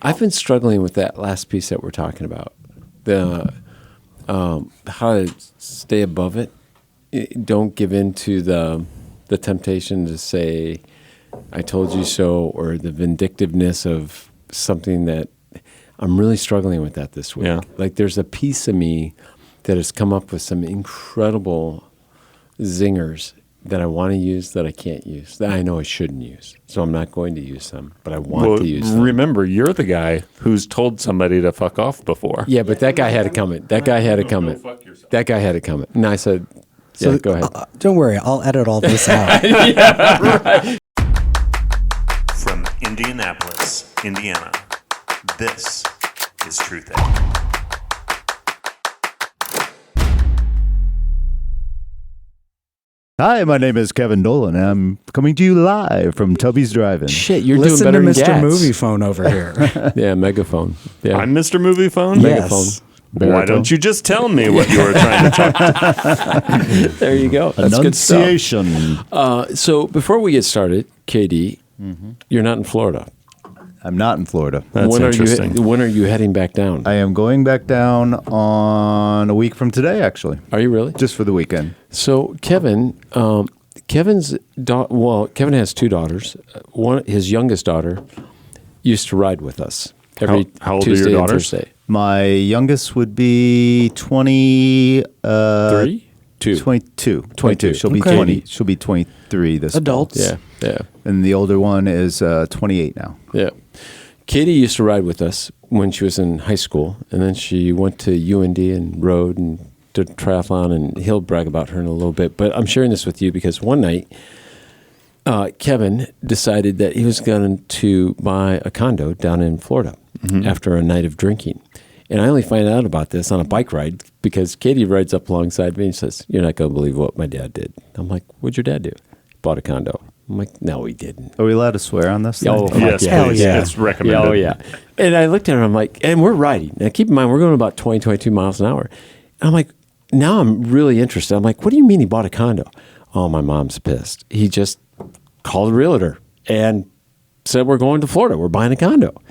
I've been struggling with that last piece that we're talking about. The how to stay above it. Don't give in to the temptation to say, I told you so, or the vindictiveness of something that I'm really struggling with that this week. Yeah. Like there's a piece of me that has come up with some incredible zingers that I want to use that I can't use, that I know I shouldn't use. So I'm not going to use them, but I want to use them. Remember, you're the guy who's told somebody to fuck off before. Yeah, but that guy had it coming. That guy had it coming. That guy had it coming. And I said, yeah, go ahead. Don't worry, I'll edit all this out. Yeah, right. From Indianapolis, Indiana, this is Truth Egg. Hi, my name is Kevin Dolan, and I'm coming to you live from Tubby's Drive-In. Shit, you're Listen doing better to than Mr. Gats. Movie Phone over here. Yeah, megaphone. Yeah. I'm Mr. Movie Phone? Yes. Megaphone. Why don't you just tell me what you were trying to talk to? There you go. That's good stuff. Enunciation. So before we get started, KD, you're not in Florida. I'm not in Florida. That's interesting. When are you heading back down? I am going back down on a week from today, actually, Are you really? just for the weekend. So Kevin, Kevin has two daughters. His youngest daughter used to ride with us every How old are your Tuesday and daughters? Thursday. My youngest would be 20... 22. 22. She'll be Okay. 20. She'll be 23 this fall. Adults. Yeah. And the older one is 28 now. Yeah. Katie used to ride with us when she was in high school, and then she went to UND and rode and did triathlon, and he'll brag about her in a little bit. But I'm sharing this with you because one night, Kevin decided that he was going to buy a condo down in Florida after a night of drinking. And I only find out about this on a bike ride because Katie rides up alongside me and says, "You're not going to believe what my dad did." I'm like, "What'd your dad do?" Bought a condo. I'm like, "No, he didn't." Are we allowed to swear on this? Oh, thing? Yes, yeah. please. Yeah. It's recommended. Yeah, oh, yeah. And I looked at her, I'm like, and we're riding. Now, keep in mind, we're going about 20, 22 miles an hour. And I'm like, now I'm really interested. I'm like, what do you mean he bought a condo? Oh, my mom's pissed. He just called a realtor and said, we're going to Florida. We're buying a condo. I'm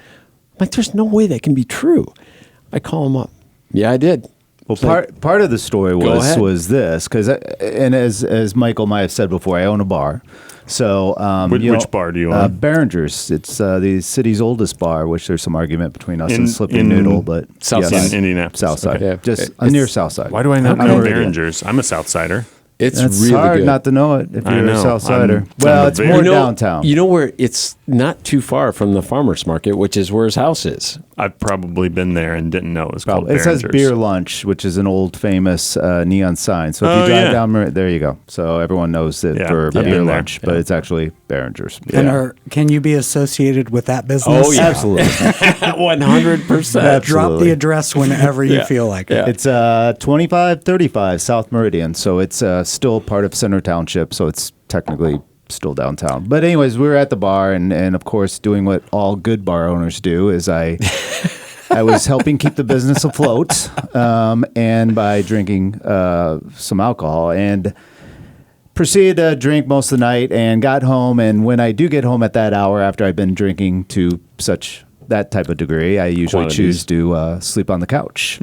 like, there's no way that can be true. I call him up. Yeah, I did. Well, part of the story ahead. was this, because, and as Michael might have said before, I own a bar. So, Which bar do you own? Behringer's. It's the city's oldest bar, which there's some argument between us In- and Slippy in Noodle, but South yes, side. Indianapolis. South side, Okay. just It's- near South side. Why do I not I'm know Meridian. Behringer's? I'm a Southsider. It's That's really hard good. not to know it if I you're a know. South Sider. I'm Well, a it's very- more You know- downtown. You know where it's not too far from the farmer's market, which is where his house is. I've probably been there and didn't know it was called It says Behringer's. Beer Lunch, which is an old famous neon sign. So if you drive down, there you go. So everyone knows it Yeah, for I've been Beer there. Lunch, but it's actually Behringer's. And can you be associated with that business? Oh, yeah. Absolutely. 100%. Drop Absolutely. the address whenever you feel like it. Yeah. It's 2535 South Meridian, so it's still part of Center Township, so it's technically still downtown. But anyways, we were at the bar, and of course, doing what all good bar owners do is I was helping keep the business afloat, and by drinking some alcohol, and proceeded to drink most of the night, and got home. And when I do get home at that hour after I've been drinking to that type of degree, I usually Quantities. choose to sleep on the couch.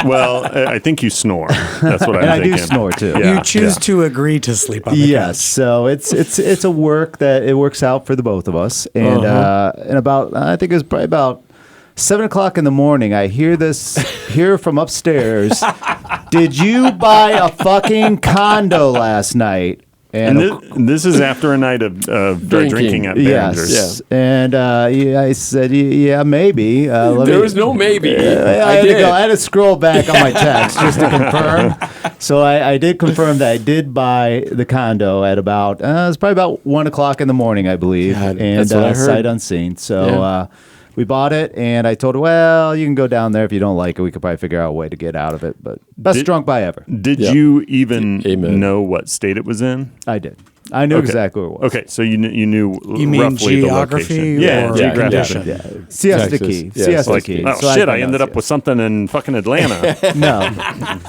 Well, I think you snore. That's what I'm And I thinking. do snore too. Yeah. You choose to agree to sleep on the Yes, couch. so it's a work that it works out for the both of us, and about I think it was probably about 7:00 in the morning. I hear from upstairs. Did you buy a fucking condo last night? And this is after a night of drinking at Behringer's. yes, and I said, yeah, maybe. There was no maybe. I had to scroll back on my text just to confirm. So I did confirm that I did buy the condo at about, it was probably about 1:00 in the morning, I believe. God, and that's what I heard. sight unseen. So Yeah. we bought it, and I told her, well, you can go down there if you don't like it. We could probably figure out a way to get out of it. But best drunk buy ever. Did Yeah. you even Amen. know what state it was in? I did. I knew exactly where it was. Okay, so you knew You mean roughly geography the location. Yeah, or geography. condition? Yeah. Siesta Texas. Key. Yeah, Siesta Like, Key. oh So shit, I found ended out up with something in fucking Atlanta. No.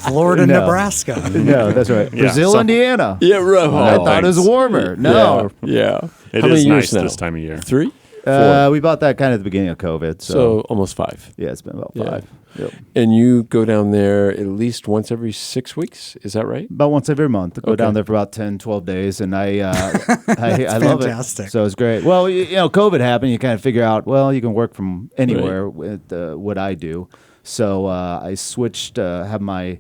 Florida, No. Nebraska. No, that's right. Yeah, Brazil, so- Indiana. Yeah, right. I thought it was thanks. warmer. No. Yeah. It How is many nice years now? this time of year. 3? Four. We bought that kind of at the beginning of COVID. So almost 5. Yeah, it's been about Yeah. 5. Yep. And you go down there at least once every 6 weeks. Is that right? About once every month. I go Okay. down there for about 10, 12 days, and I love it. fantastic. So it's great. Well, COVID happened. You kind of figure out, well, you can work from anywhere with what I do. So I switched, have my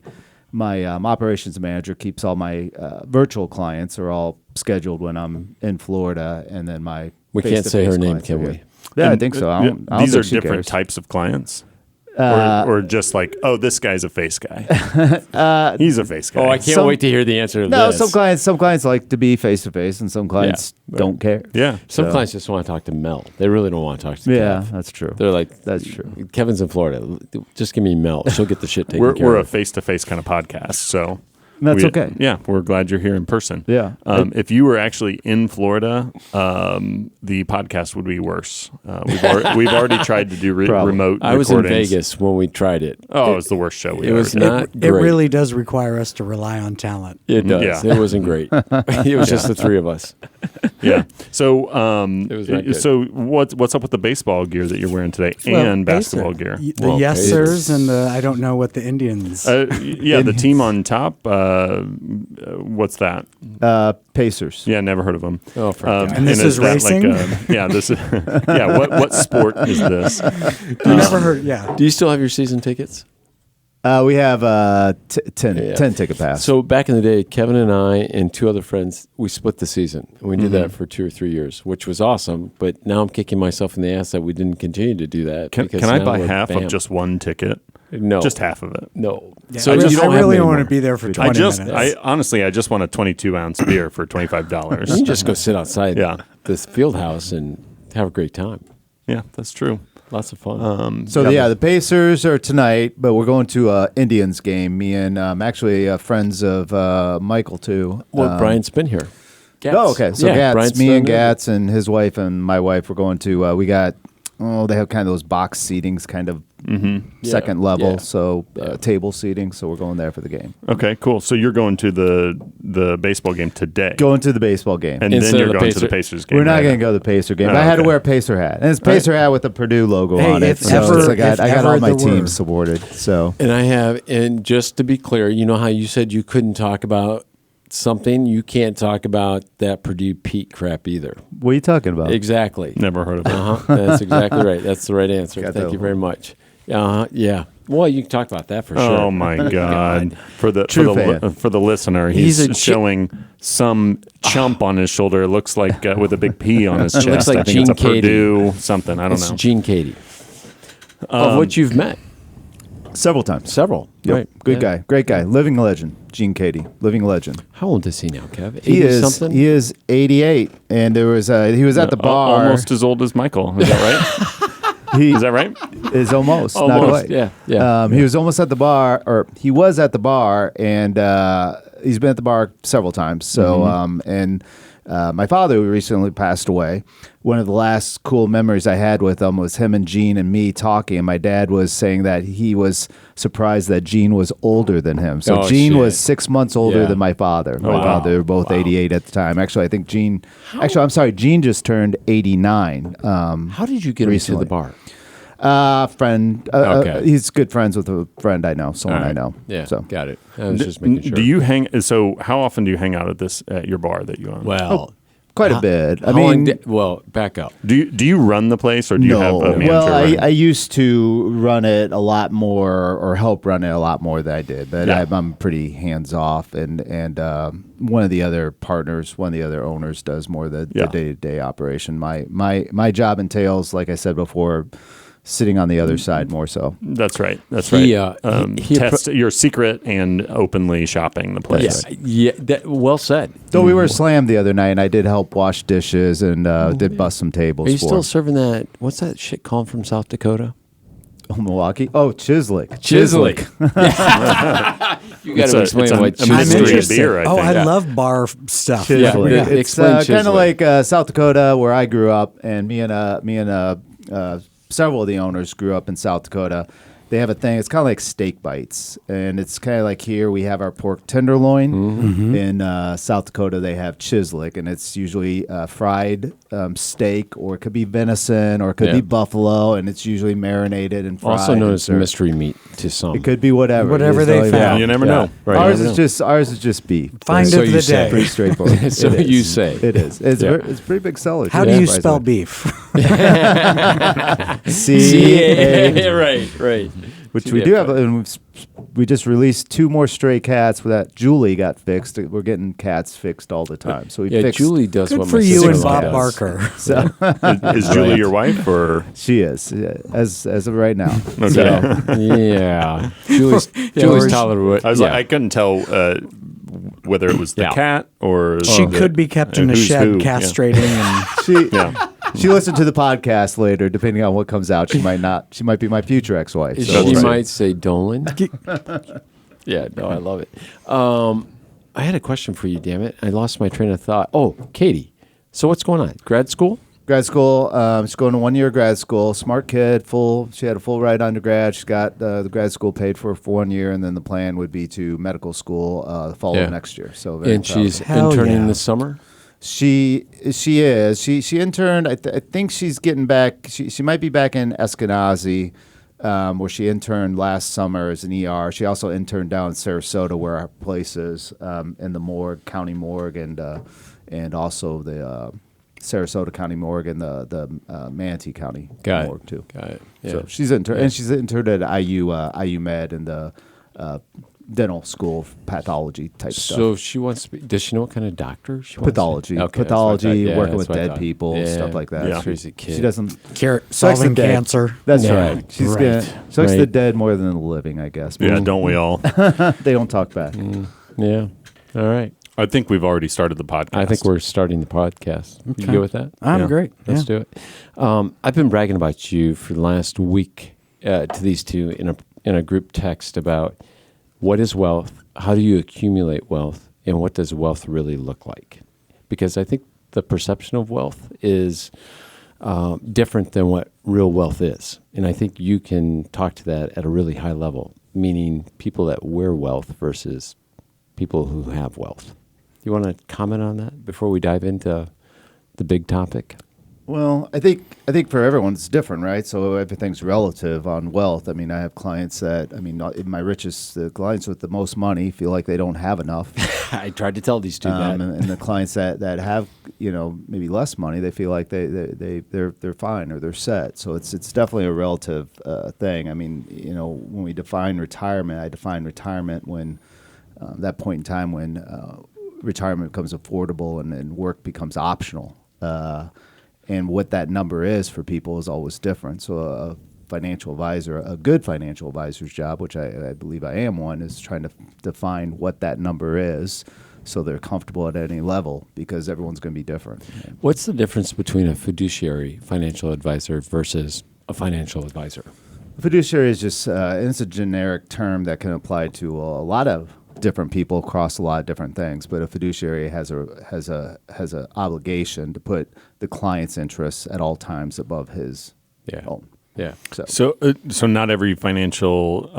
operations manager keeps all my virtual clients are all scheduled when I'm in Florida, and then my We can't say her face-to-face name, clients can are we? here. Yeah, I think so. I don't These think are she different cares. types of clients? or just like, oh, this guy's a face guy. He's a face guy. Oh, I can't Some- wait to hear the answer to No, this. some clients like to be face to face, and some clients right. don't care. Yeah. Some So- clients just want to talk to Mel. They really don't want to talk to Yeah, Kev. that's true. They're like, That's true. Kevin's in Florida. Just give me Mel. She'll get the shit taken care We're a of. face-to-face kind of podcast, so That's okay. Yeah, we're glad you're here in person. Yeah. If you were actually in Florida, the podcast would be worse. We've already tried to do Probably. remote. I was in recordings. Vegas when we tried it. Oh, it was the worst show we It ever was did. not It great. really does require us to rely on talent. It does. Yeah. It wasn't great. It was just the three of us. Yeah. So, It was not good. so what's up with the baseball gear that you're wearing today Well, and basketball basic. gear? The Well, yes basic. sirs and the I don't know what the Indians. Yeah, the team on top. What's that? Pacers. Yeah, never heard of them. Oh, for God. And this is that racing? yeah, this is. Yeah, what sport is this? You never heard? Yeah. Do you still have your season tickets? We have 10 Yeah. 10 ticket pass. So back in the day, Kevin and I and two other friends, we split the season. And we did Mm-hmm. that for 2 or 3 years, which was awesome. But now I'm kicking myself in the ass that we didn't continue to do that. Can because I now buy we're half bam. of just one ticket? No. Just half of it. No. Yeah, So I, you just, don't I have really them want to anymore. be there for 20 minutes. I honestly, I just want a 22-ounce beer for You $25. can just go sit outside Yeah. this field house and have a great time. Yeah, that's true. Lots of fun. So the Pacers are tonight, but we're going to a Indians game. Me and actually friends of Michael too. Well, Brian's been here. Gats. Oh, okay. So Yeah, Gats, Brian's me and been there. Gats and his wife and my wife were going to. We got they have kind of those box seatings, kind of second level, Yeah. so table seating. So we're going there for the game. Okay, cool. So you're going to the baseball game today, Going to the baseball game. and Instead then you're of the going to the Pacer- Pacers game. We're not right? going to go to the Pacer game. Oh, but I had to okay. wear a Pacer hat, and it's a Pacer hat with the Purdue logo Hey, on it. if So ever- it's like if I got ever all my there were. teams supported. So And I have, and just to be clear, you know how you said you couldn't talk about something? You can't talk about that Purdue Pete crap either. what are you talking about? Exactly. Never heard of it. Uh-huh. That's exactly right. That's the right answer. Got Thank that you very one. much. Yeah. Well, you can talk about that for sure. Oh my God! For the True fan. for the listener, He's he's, a showing some chump on his shoulder. It looks like with a big P on his chest. looks like I think it's a Gene Katie. Purdue something. I don't It's know. Gene Katie. Of which you've met Several times. several. Yep. Right. Good Yeah. guy. Great guy. Living legend. Gene Katie. Living legend. How old is he now, Kev? 80 He is something? he is 88, and there was he was at the bar. Almost as old as Michael. Is that right? He Is that right? is almost not Almost, quite. yeah. He was almost at the bar, or he was at the bar, and he's been at the bar several times. So and my father, who recently passed away, one of the last cool memories I had with him was him and Gene and me talking. And my dad was saying that he was surprised that Gene was older than him. So Oh, Gene shit. was 6 months older Yeah. than my father. My wow. father, they were both 88 at the time. Actually, I think Gene. Actually, I'm sorry. Gene just turned 89. How did you get Recently. him to the bar? Friend. Okay. He's good friends with a friend I know, someone All right. I know. Yeah, So got it. I was just making sure. Do you hang? So how often do you hang out at your bar that you own? Well, quite a bit. I how long mean, well, back up. Do you run the place or do you have a manager? well, running? I used to run it a lot more, or help run it a lot more than I did. But Yeah. I'm pretty hands off, and one of the other partners, one of the other owners, does more of the Yeah. day to day operation. My job entails, like I said before, sitting on the other side more so. That's right. That's He, right. he Test your secret and openly shopping the place. Yeah, well said. Though we were slammed the other night, and I did help wash dishes and did bust some tables. Are you for still him. serving that? What's that shit called from South Dakota? Oh, Milwaukee? Oh, Chislick. You got It's to a- explain it's a- what a I'm mystery Chislick of interested. beer, I think. I Yeah. love bar stuff. Chislick. Yeah, Yeah, yeah. it's Explain kind Chislick. of like South Dakota, where I grew up, and me and several of the owners grew up in South Dakota, they have a thing. It's kind of like steak bites, and it's kind of like here we have our pork tenderloin. Mm-hmm. In South Dakota, they have chislic, and it's usually fried steak, or it could be venison, or it could be buffalo, and it's usually marinated and fried. Also known as mystery meat to some. It could be whatever. Whatever they found. Yeah, you never know. Right. Ours You is never just beef. Find So of you the say. day. Pretty straightforward. So It is. you say. It is. It's Yeah. it's a pretty big seller. How too, do you surprisingly. spell beef? C-A, right. which we do have, and we just released 2 more stray cats. That Julie got fixed. We're getting cats fixed all the time. So we Yeah, fixed. Julie does Good what for my you and sister-in-law Bob does. Barker. So Is Julie your wife or? she is as of right now. Okay. So, Yeah. Julie's or- tolerant. I was like, I couldn't tell whether it was the Yeah. cat or She the- could be kept in and a who's shed who, yeah. castrating and she Yeah. she listened to the podcast later. Depending on what comes out, she might not. She might be my future ex-wife. So She we'll see. might say Dolan. Yeah, no, I love it. I had a question for you, damn it. I lost my train of thought. Oh, Katie. So what's going on? Grad school? Grad school. She's going to 1 year grad school. Smart kid. She had a full ride undergrad. She's got the grad school paid for 1 year, and then the plan would be to medical school the following next year. So very And proud of she's her. Hell interning yeah. this summer? She is. She interned. I think she's getting back. She might be back in Eskenazi, where she interned last summer as an ER. She also interned down in Sarasota, where our place is, in the morgue, county morgue, and also the Sarasota County morgue and the Manatee County Got morgue too. Got it. Yeah. So she's interned, and she's interned at IU Med in the dental school, pathology type So stuff. she wants to be, does she know what kind of doctor she wants to Pathology, be? Okay, that's what I thought. Yeah, working that's with what I dead thought. people, Yeah. stuff like that. Yeah. Crazy kid. She doesn't. solving the dead. cancer. That's Yeah, right. She's right, gonna she likes the right. dead more than the living, I guess. Yeah, don't we all? They don't talk back. Yeah. All right. I think we've already started the podcast. I think we're starting the podcast. You go with that? I'm great. Let's do it. I've been bragging about you for the last week to these two in a group text about what is wealth, how do you accumulate wealth, and what does wealth really look like? Because I think the perception of wealth is different than what real wealth is. And I think you can talk to that at a really high level, meaning people that wear wealth versus people who have wealth. You want to comment on that before we dive into the big topic? Well, I think for everyone it's different, right? So everything's relative on wealth. I mean, I have clients that, my richest clients with the most money feel like they don't have enough. I tried to tell these two that. And the clients that have, maybe less money, they feel like they're fine or they're set. So it's definitely a relative thing. I mean, when we define retirement, I define retirement when that point in time when retirement becomes affordable and work becomes optional. And what that number is for people is always different. So a financial advisor, a good financial advisor's job, which I believe I am one, is trying to define what that number is so they're comfortable at any level, because everyone's going to be different. What's the difference between a fiduciary financial advisor versus a financial advisor? Fiduciary is just it's a generic term that can apply to a lot of different people across a lot of different things, but a fiduciary has a obligation to put the client's interests at all times above his own. Yeah. So not every financial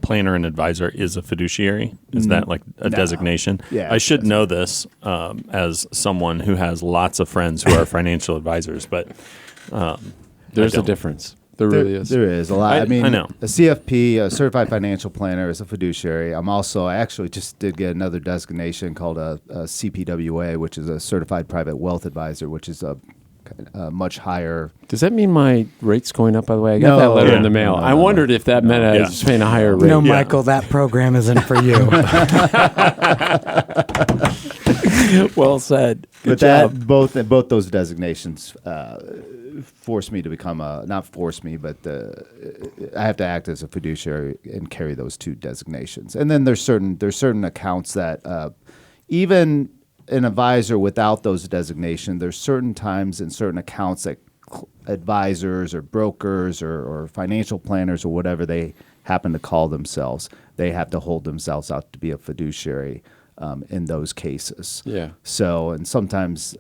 planner and advisor is a fiduciary. Is that like a designation? Yeah, I should know this as someone who has lots of friends who are financial advisors, but There's I a don't. difference. There really is. There is a lot. I know. A CFP, a certified financial planner, is a fiduciary. I actually just did get another designation called a CPWA, which is a certified private wealth advisor, which is a much higher. Does that mean my rate's going up, by the way? I got No. that letter in Yeah. the mail. No, I wondered if that meant I was paying a higher rate. No, Michael, that program isn't for you. Well said. But that both those designations force me to become not force me, but I have to act as a fiduciary and carry those two designations. And then there's certain accounts that even an advisor without those designations, there's certain times in certain accounts that advisors or brokers or financial planners or whatever they happen to call themselves, they have to hold themselves out to be a fiduciary in those cases. Yeah. So, and sometimes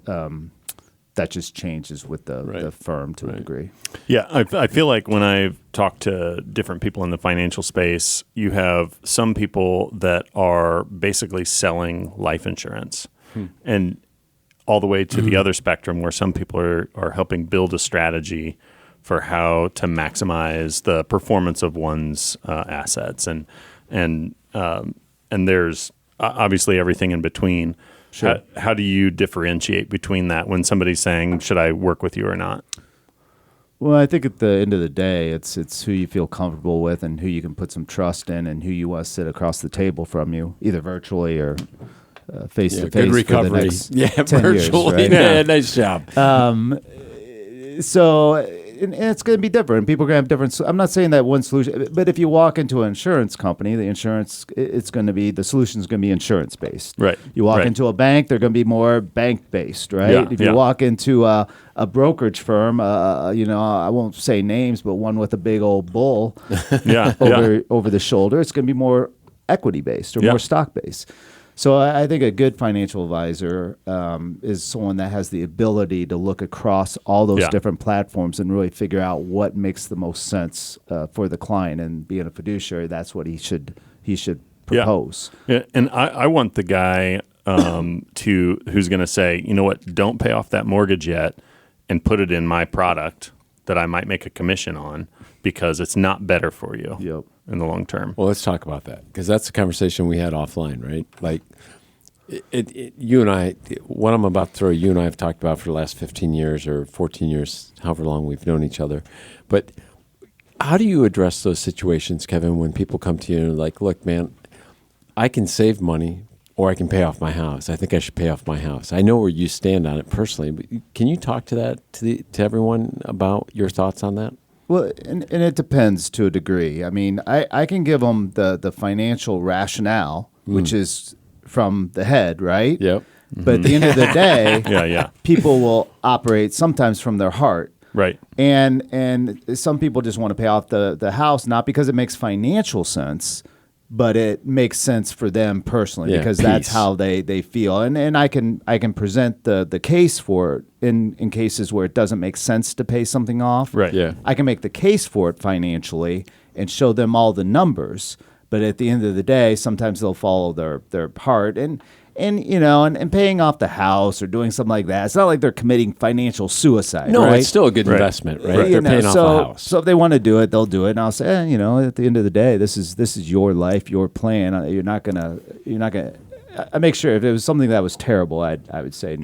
that just changes with the Right. firm to a degree. Yeah, I feel like when I've talked to different people in the financial space, you have some people that are basically selling life insurance, and all the way to the other spectrum where some people are helping build a strategy for how to maximize the performance of one's assets, and there's obviously everything in between. Sure. How do you differentiate between that when somebody's saying, should I work with you or not? Well, I think at the end of the day, it's who you feel comfortable with and who you can put some trust in and who you want to sit across the table from you, either virtually or face to face. Good for the recovery. next Yeah, 10 years, virtually. right? Yeah, nice job. So and it's going to be different. People are going to have different. I'm not saying that one solution, but if you walk into an insurance company, the solution is going to be insurance based. Right. You walk Right. into a bank, they're going to be more bank based, right? Yeah, If you walk into a brokerage firm, I won't say names, but one with a big old bull Yeah. over the shoulder, it's going to be more equity based or Yeah. more stock based. So I think a good financial advisor is someone that has the ability to look across all those Yeah. different platforms and really figure out what makes the most sense for the client. And being a fiduciary, that's what he should propose. Yeah, and I want the guy who's going to say, you know what, don't pay off that mortgage yet and put it in my product that I might make a commission on because it's not better for you Yep. in the long term. Well, let's talk about that because that's a conversation we had offline, right? Like, you and I, what I'm about to throw, you and I have talked about for the last 15 years or 14 years, however long we've known each other. But how do you address those situations, Kevin, when people come to you and are like, look, man, I can save money or I can pay off my house. I think I should pay off my house. I know where you stand on it personally, but can you talk to that to everyone about your thoughts on that? Well, and it depends to a degree. I mean, I can give them the financial rationale, which is from the head, right? Yep. But at the end of the day, Yeah. people will operate sometimes from their heart. Right. And some people just want to pay off the house, not because it makes financial sense, but it makes sense for them personally, Yeah, because that's peace. how they feel. And I can present the case for it in cases where it doesn't make sense to pay something off. Right. Yeah. I can make the case for it financially and show them all the numbers. But at the end of the day, sometimes they'll follow their heart and paying off the house or doing something like that. It's not like they're committing financial suicide. No, right? it's still a good Right. investment, right? You They're know, paying off so, a house. So if they want to do it, they'll do it. And I'll say, at the end of the day, this is your life, your plan. You're not gonna. I make sure if it was something that was terrible, I would say,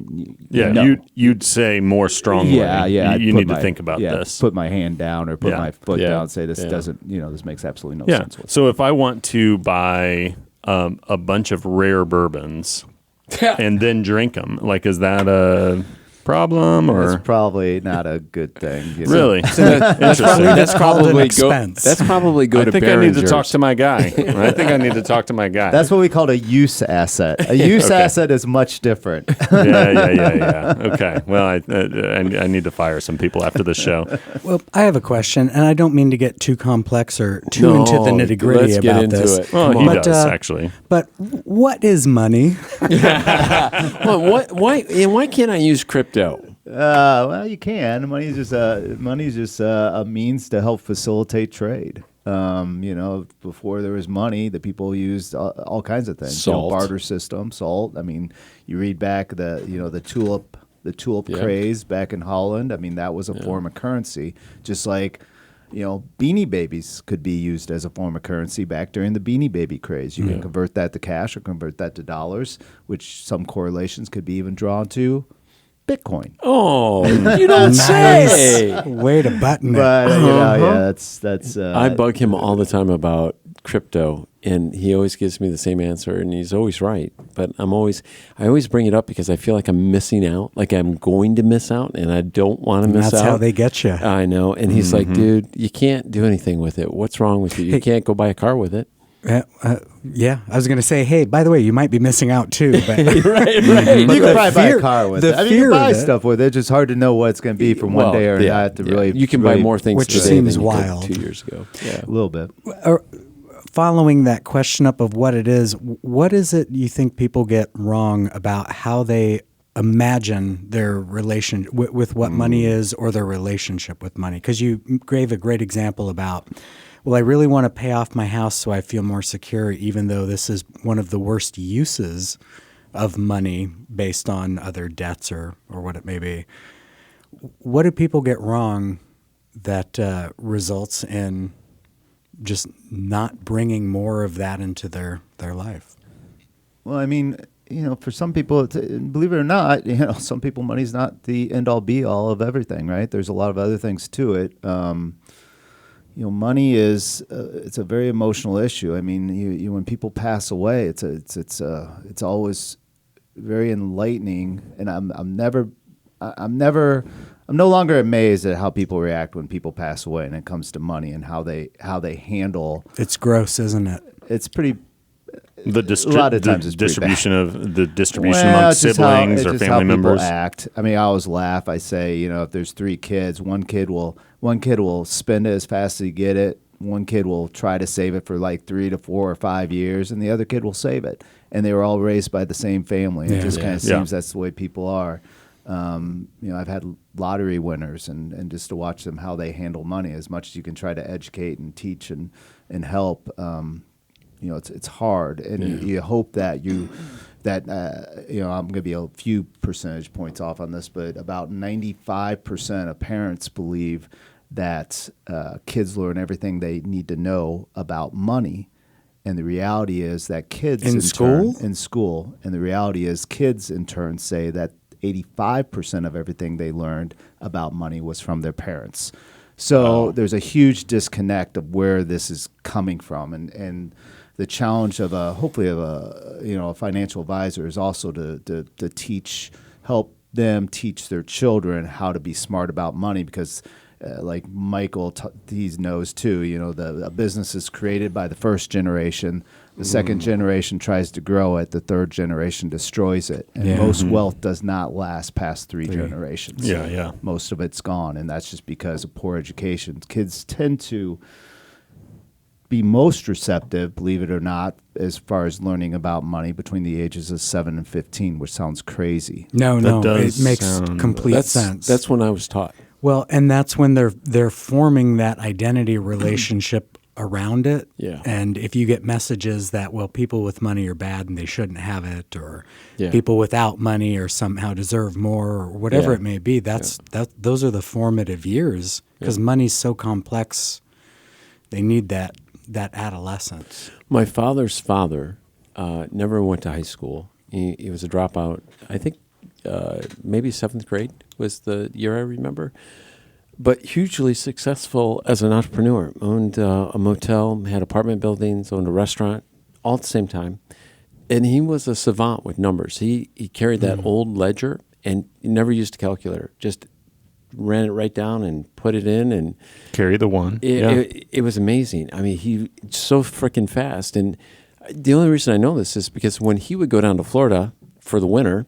Yeah, no. you'd say more strongly. Yeah. You I'd need put to my- think about this. Put my hand down or put Yeah. my foot Yeah. down and say this Yeah. doesn't. This makes absolutely no Yeah. sense. Whatsoever. So if I want to buy a bunch of rare bourbons and then drink them, like, is that a problem or It's probably not a good thing. really? That's called an probably expense. That's probably go I to think I need to Behringer's. talk to my guy. I think I need to talk to my guy. That's what we call a use asset. A use Okay. asset is much different. Yeah. Okay. Well, I need to fire some people after this show. Well, I have a question, and I don't mean to get too complex or too into the No, nitty gritty let's get about into this. it. Well, Come he on. does actually. But what is money? Well, why can't I use crypto? Well, you can. Money's just a means to help facilitate trade. Before there was money, the people used all kinds of things. Salt. Barter system, salt. I mean, you read back the tulip Yeah. craze back in Holland. I mean, that was a form of currency. Just like, Beanie Babies could be used as a form of currency back during the Beanie Baby craze. You can convert that to cash or convert that to dollars, which some correlations could be even drawn to Bitcoin. Oh, you don't say. Way to button it. But that's. I bug him all the time about crypto, and he always gives me the same answer, and he's always right. But I always bring it up because I feel like I'm missing out, like I'm going to miss out, and I don't want to miss out. That's how they get you. I know, and he's like, "Dude, you can't do anything with it. What's wrong with you? You can't go buy a car with it." Yeah, I was going to say, hey, by the way, you might be missing out too. But right. you can probably buy a car with it. I mean, you fear can buy of it- stuff with it. It's just hard to know what it's going to be from one day or not. To really, you can buy really- more things Which today seems than you could wild. 2 years ago. Yeah. a little bit. Following that question up of what it is it you think people get wrong about how they imagine their relation with what money is or their relationship with money. Because you gave a great example about, well, I really want to pay off my house so I feel more secure, even though this is one of the worst uses of money based on other debts or what it may be. What do people get wrong that results in just not bringing more of that into their life? Well, I mean, for some people, believe it or not, some people money's not the end-all be-all of everything, right? There's a lot of other things to it. Money is it's a very emotional issue. I mean, you when people pass away, it's always very enlightening, and I'm no longer amazed at how people react when people pass away, and it comes to money and how they handle. It's gross, isn't it? It's pretty. A lot of times the it's pretty distribution bad. of the distribution Well, among it's just siblings or it's just family how people members. act. I mean, I always laugh. I say, if there's 3 kids, one kid will spend it as fast as he get it. One kid will try to save it for like 3 to 4 or 5 years, and the other kid will save it. And they were all raised by the same family. It just kind of seems that's the way people are. I've had lottery winners, and just to watch them how they handle money, as much as you can try to educate and teach and help. It's hard, and you hope that I'm going to be a few percentage points off on this, but about 95% of parents believe that kids learn everything they need to know about money. And the reality is that kids in school, and the reality is kids in turn say that 85% of everything they learned about money was from their parents. So there's a huge disconnect of where this is coming from, and the challenge of hopefully a financial advisor is also to help them teach their children how to be smart about money, because like Michael he knows too, a business is created by the first generation. The second generation tries to grow it. The third generation destroys it. And most wealth does not last past 3 generations. Yeah. Most of it's gone, and that's just because of poor education. Kids tend to be most receptive, believe it or not, as far as learning about money between the ages of 7 and 15, which sounds crazy. No, it makes complete sense. That's when I was taught. Well, and that's when they're forming that identity relationship around it. Yeah. And if you get messages that, well, people with money are bad and they shouldn't have it, or Yeah. people without money or somehow deserve more, or whatever it may be, those are the formative years, because money's so complex. They need that adolescence. My father's father never went to high school. He was a dropout. I think maybe 7th grade was the year I remember. But hugely successful as an entrepreneur. Owned a motel, had apartment buildings, owned a restaurant, all at the same time. And he was a savant with numbers. He carried that old ledger and he never used a calculator. Just ran it right down and put it in, and Carry the one. it was amazing. I mean, he so freaking fast. And the only reason I know this is because when he would go down to Florida for the winter,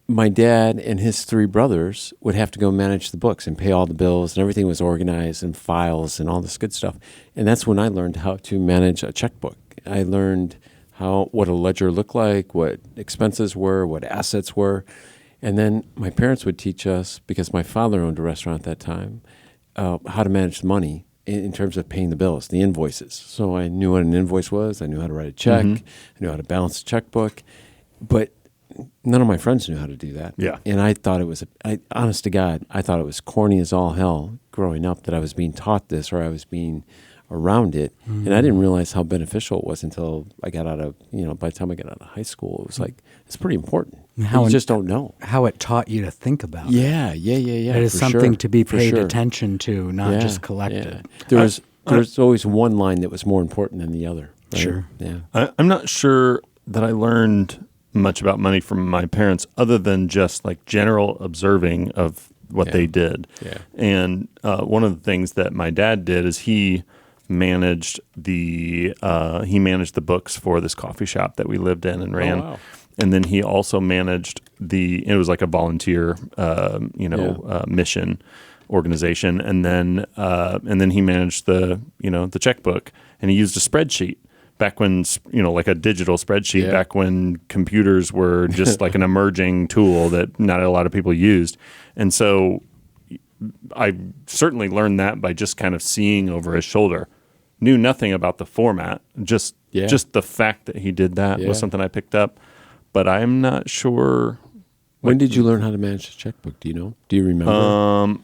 my dad and his 3 brothers would have to go manage the books and pay all the bills, and everything was organized and files and all this good stuff. And that's when I learned how to manage a checkbook. I learned what a ledger looked like, what expenses were, what assets were. And then my parents would teach us, because my father owned a restaurant at that time, how to manage money in terms of paying the bills, the invoices. So I knew what an invoice was. I knew how to write a check. I knew how to balance a checkbook. But none of my friends knew how to do that. Yeah. And I thought it was, honest to God, I thought it was corny as all hell growing up that I was being taught this, or I was being around it. And I didn't realize how beneficial it was until I got out of, by the time I got out of high school, it was like, it's pretty important. You just don't know. How it taught you to think about it. Yeah. It is something to be paid attention to, not just collected. Yeah. There was always one line that was more important than the other. Right? Sure. Yeah. I'm not sure that I learned much about money from my parents, other than just like general observing of what they did. Yeah. And one of the things that my dad did is he managed the books for this coffee shop that we lived in and ran. Oh, wow. And then he also managed it was like a volunteer, mission organization. And then he managed the checkbook, and he used a spreadsheet back when, like a digital spreadsheet, back when computers were just like an emerging tool that not a lot of people used. And so I certainly learned that by just kind of seeing over his shoulder. Knew nothing about the format. Just the fact that he did that was something I picked up. But I'm not sure. When did you learn how to manage the checkbook? Do you know? Do you remember?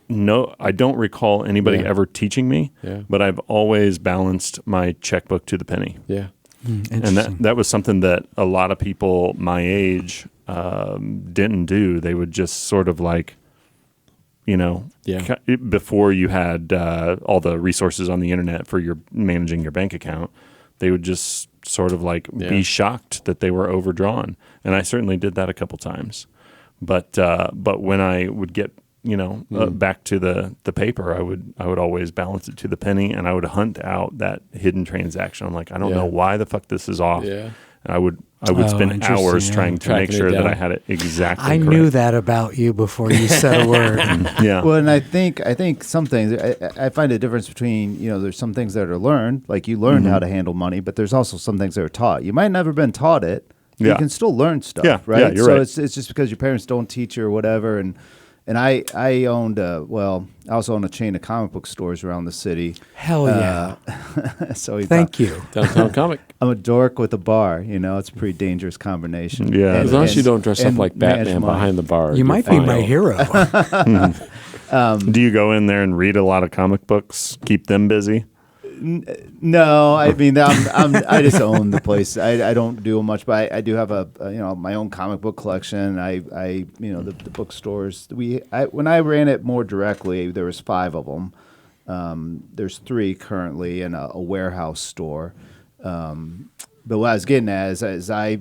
No, I don't recall anybody ever teaching me, but I've always balanced my checkbook to the penny. Yeah. And that was something that a lot of people my age didn't do. They would just sort of like, before you had all the resources on the internet for your managing your bank account, they would just sort of like be shocked that they were overdrawn. And I certainly did that a couple times. But when I would get back to the paper, I would always balance it to the penny, and I would hunt out that hidden transaction. I'm like, I don't know why the fuck this is off. Yeah. And I would spend hours trying to make sure that I had it exactly correct. knew that about you before you said a word. Well, and I think some things, I find a difference between, there's some things that are learned, like you learned how to handle money, but there's also some things that are taught. You might never been taught it. You can still learn stuff, right? Yeah, you're so right. it's just because your parents don't teach you or whatever. And I owned I also owned a chain of comic book stores around the city. Hell yeah. So Thank you. Downtown comic. I'm a dork with a bar, it's a pretty dangerous combination. Yeah. As long as you don't dress up like Batman behind the bar. You might be my hero. Do you go in there and read a lot of comic books, keep them busy? No, I mean, I just own the place. I don't do much, but I do have my own comic book collection. The bookstores. When I ran it more directly, there was 5 of them. There's 3 currently in a warehouse store. But what I was getting at is as I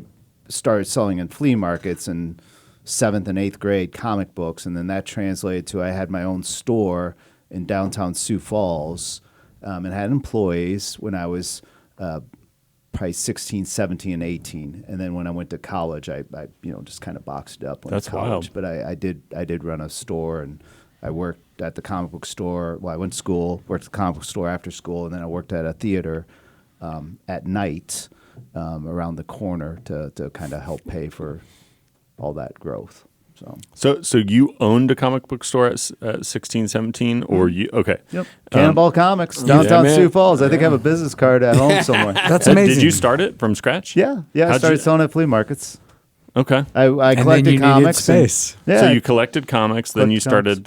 started selling in flea markets in 7th and 8th grade comic books, and then that translated to I had my own store in downtown Sioux Falls. And had employees when I was probably 16, 17, and 18. And then when I went to college, I just kind of boxed it up. That's to college. wild. But I did run a store, and I worked at the comic book store. Well, I went to school, worked at the comic book store after school, and then I worked at a theater at night around the corner to kind of help pay for all that growth. So you owned a comic book store at 16, 17, or you? Okay. Yep. Cannonball Comics, downtown Sioux Falls. I think I have a business card at home somewhere. That's amazing. Did you start it from scratch? Yeah. I started selling at flea markets. Okay. I collected comics. Space. So you collected comics, then you started,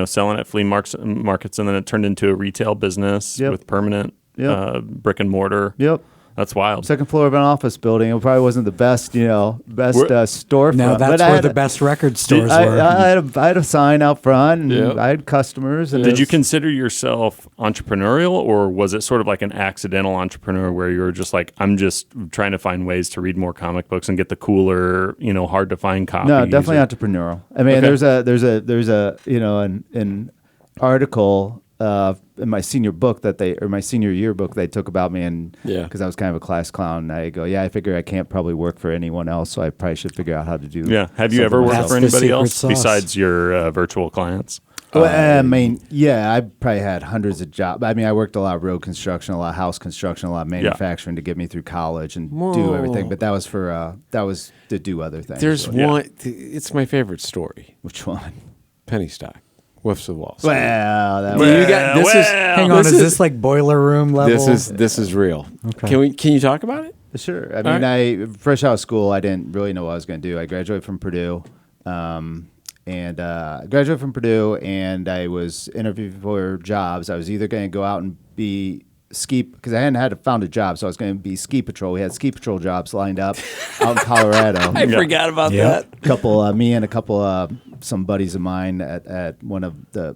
selling at flea markets, and then it turned into a retail business with permanent brick and mortar. Yep. That's wild. Second floor of an office building. It probably wasn't the best, storefront. No, that's where the best record stores were. I had a sign out front, and I had customers. And did you consider yourself entrepreneurial, or was it sort of like an accidental entrepreneur where you were just like, I'm just trying to find ways to read more comic books and get the cooler, hard to find copies? No, definitely entrepreneurial. I mean, there's an article in my senior book my senior yearbook they took about me, and because I was kind of a class clown, and I go, I figure I can't probably work for anyone else, so I probably should figure out how to do. Yeah, have you ever worked for anybody else besides your virtual clients? Well, I mean, I probably had hundreds of jobs. I mean, I worked a lot of road construction, a lot of house construction, a lot of manufacturing to get me through college and do everything. But that was to do other things. There's one. It's my favorite story. Which one? Penny stock. Whiffs of walls. Well, hang on. Is this like boiler room level? This is real. Okay. Can you talk about it? Sure. I mean, I fresh out of school, I didn't really know what I was going to do. I graduated from Purdue, and I was interviewing for jobs. I was either going to go out and be ski, because I hadn't found a job, so I was going to be ski patrol. We had ski patrol jobs lined up out in Colorado. I forgot about that. Me and a couple some buddies of mine at one of the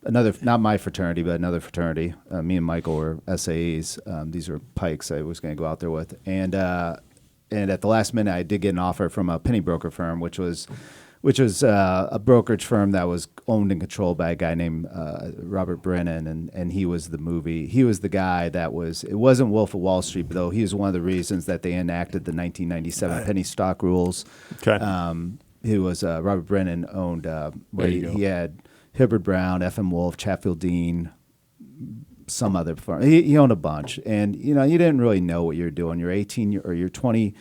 another, not my fraternity, but another fraternity. Me and Michael were SAEs. These are pikes I was going to go out there with, and at the last minute, I did get an offer from a penny broker firm, which was a brokerage firm that was owned and controlled by a guy named Robert Brennan, and he was the guy that was, it wasn't Wolf of Wall Street, though he was one of the reasons that they enacted the 1997 penny stock rules. Okay. He was, Robert Brennan owned, he had Hibbert Brown, F.M. Wolf, Chatfield Dean, some other firm. He owned a bunch, and you didn't really know what you're doing. You're 18 or you're 20.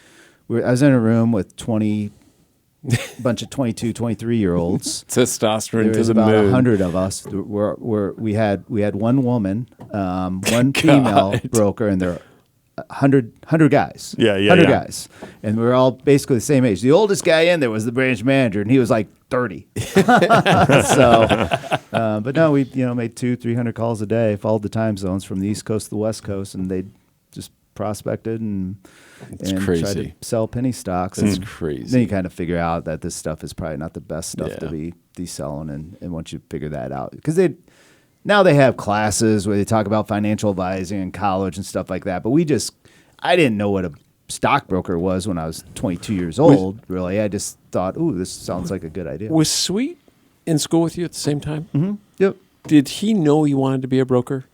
I was in a room with 20, bunch of 22, 23-year-olds. Testosterone There to was the about moon. 100 of us. We had one woman, one female broker, and there were 100 guys. Yeah, 100 guys. And we were all basically the same age. The oldest guy in there was the branch manager, and he was like 30. But no, we made 200-300 calls a day, followed the time zones from the East Coast to the West Coast, and they just prospected and tried crazy. to sell penny stocks. That's And crazy. Then you kind of figure out that this stuff is probably not the best stuff Yeah. to be selling, and once you figure that out, because now they have classes where they talk about financial advising in college and stuff like that. But I didn't know what a stockbroker was when I was 22 years old. Really, I just thought, ooh, this sounds like a good idea. Was Sweet in school with you at the same time? Mm-hmm. Yep. Did he know he wanted to be a broker?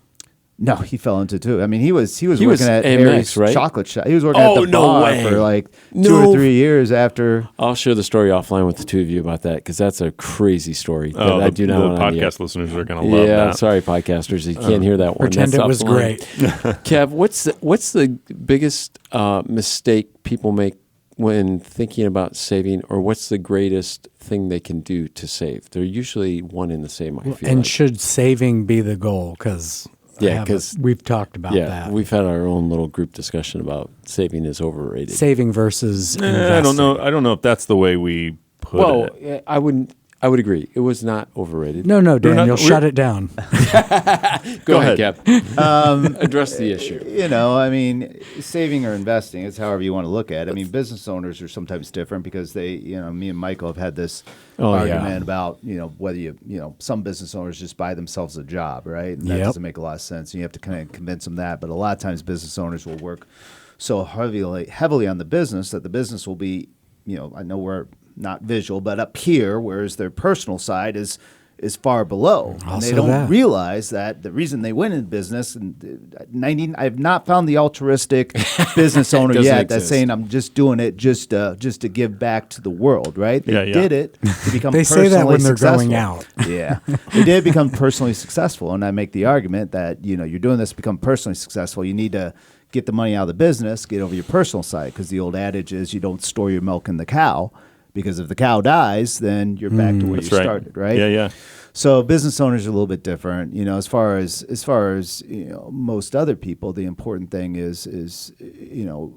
No, he fell into it too. I mean, he was was working at AMX, Harry's right? chocolate shop. He was working at Oh, the no bar way. for like 2 No. or 3 years after. I'll share the story offline with the two of you about that because that's a crazy story. that Oh, I do not the want on the air. podcast listeners are going to love Yeah, that. sorry, podcasters, you can't hear that one. Pretend That's it was offline. great. Kev, what's the biggest mistake people make when thinking about saving, or what's the greatest thing they can do to save? They're usually one and the same. I feel And like. should saving be the goal? Because Yeah, 'cause- we've talked about that. We've had our own little group discussion about saving is overrated. Saving versus investing. I don't know. I don't know if that's the way we put Well, it. I would agree. It was not overrated. No, Daniel, we're- shut it down. Go ahead, Kev. Address the issue. I mean, saving or investing, it's however you want to look at it. I mean, business owners are sometimes different because they, me and Michael have had this argument yeah. about, whether some business owners just buy themselves a job, right? And that Yep. doesn't make a lot of sense. And you have to kind of convince them that. But a lot of times business owners will work so heavily on the business that the business will be, I know we're not visual, but up here, whereas their personal side is far below. And Also they don't that. realize that the reason they went in business, and I've not found the altruistic business owner Doesn't yet that's exist. saying I'm just doing it just to give back to the world, right? They Yeah. did it to become They personally say that when they're successful. going out. Yeah, they did become personally successful, and I make the argument that you're doing this to become personally successful. You need to get the money out of the business, get over your personal side, because the old adage is you don't store your milk in the cow. Because if the cow dies, then you're back to where you That's right. started, right? Yeah. So business owners are a little bit different. As far as most other people, the important thing is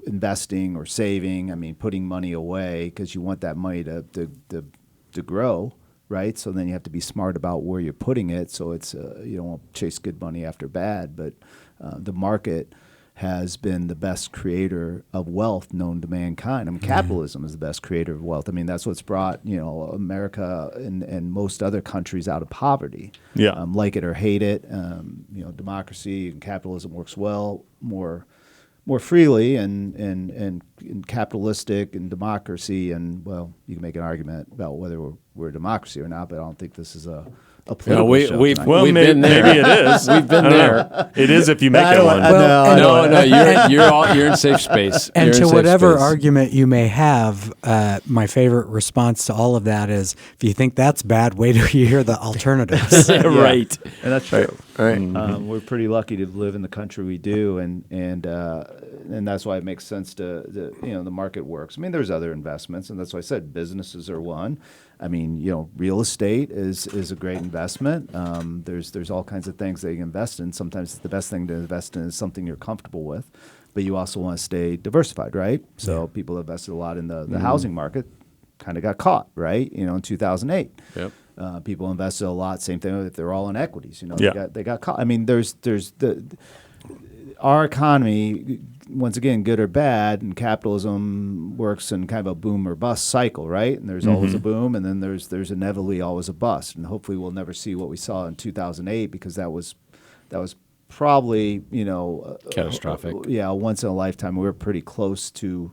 investing or saving. I mean, putting money away because you want that money to grow, right? So then you have to be smart about where you're putting it. So it's you don't want to chase good money after bad, but the market has been the best creator of wealth known to mankind. I mean, capitalism is the best creator of wealth. I mean, that's what's brought, America and most other countries out of poverty. Yeah. Like it or hate it, democracy and capitalism works well, more freely and capitalistic and democracy. And, well, you can make an argument about whether we're a democracy or not, but I don't think this is a political show we've tonight. Well, We've maybe, been there. maybe it is. We've been I don't there. know. It is if you make I it don't- one. I know, I know. No, you're in safe space. And You're in to safe whatever space. argument you may have, my favorite response to all of that is, if you think that's bad, wait till you hear the alternatives. Yeah, right. And that's true. Right. We're pretty lucky to live in the country we do, and that's why it makes sense to the market works. I mean, there's other investments, and that's why I said businesses are one. I mean, real estate is a great investment. There's all kinds of things that you can invest in. Sometimes the best thing to invest in is something you're comfortable with, but you also want to stay diversified, right? So people invested a lot in the housing market, kind of got caught, right? In 2008. Yep. People invested a lot. Same thing if they're all in equities. Yeah. They got caught. I mean, there's our economy, once again, good or bad, and capitalism works in kind of a boom or bust cycle, right? And there's always a boom, and then there's inevitably always a bust. And hopefully, we'll never see what we saw in 2008 because that was probably Catastrophic. a once in a lifetime. We were pretty close to.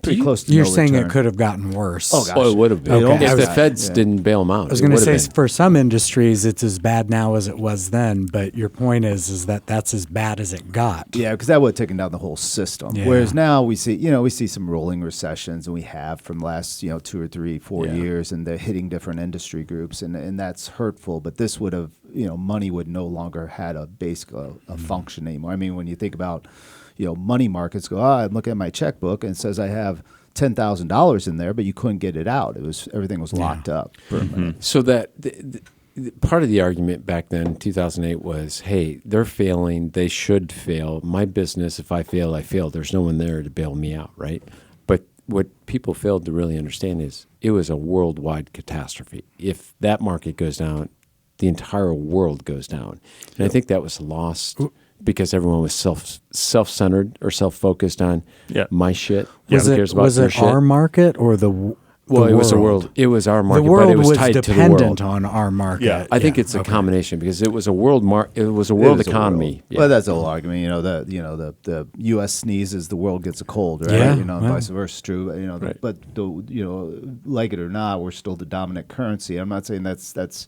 Close to You're no saying return. it could have gotten worse. Oh, gosh. Oh, it would have been. Okay. If the Yeah. feds Yeah. didn't bail them out. I was going to say, for some industries, it's as bad now as it was then. But your point is that that's as bad as it got. Yeah, because that would have taken down the whole system. Yeah. Whereas now we see some rolling recessions, and we have from the last 2 or 3, 4 Yeah. years, and they're hitting different industry groups, and that's hurtful. But this would have money would no longer had a basic a function anymore. I mean, when you think about, money markets, I'm looking at my checkbook and it says I have $10,000 in there, but you couldn't get it out. Everything was locked up. So that part of the argument back then, 2008, was, hey, they're failing. They should fail. My business, if I fail, I fail. There's no one there to bail me out, right? But what people failed to really understand is it was a worldwide catastrophe. If that market goes down, the entire world goes down. And I think that was lost because everyone was self-centered or self-focused on my shit. Was it our market or the Well, it was a world. It was our market, but it was tied to the world. Dependent on our market. Yeah. I think it's a combination because it was a world it was a world economy. Well, that's the whole argument. The U.S. sneezes, the world gets a cold, right? Yeah, Vice versa is true. Right. But like it or not, we're still the dominant currency. I'm not saying that's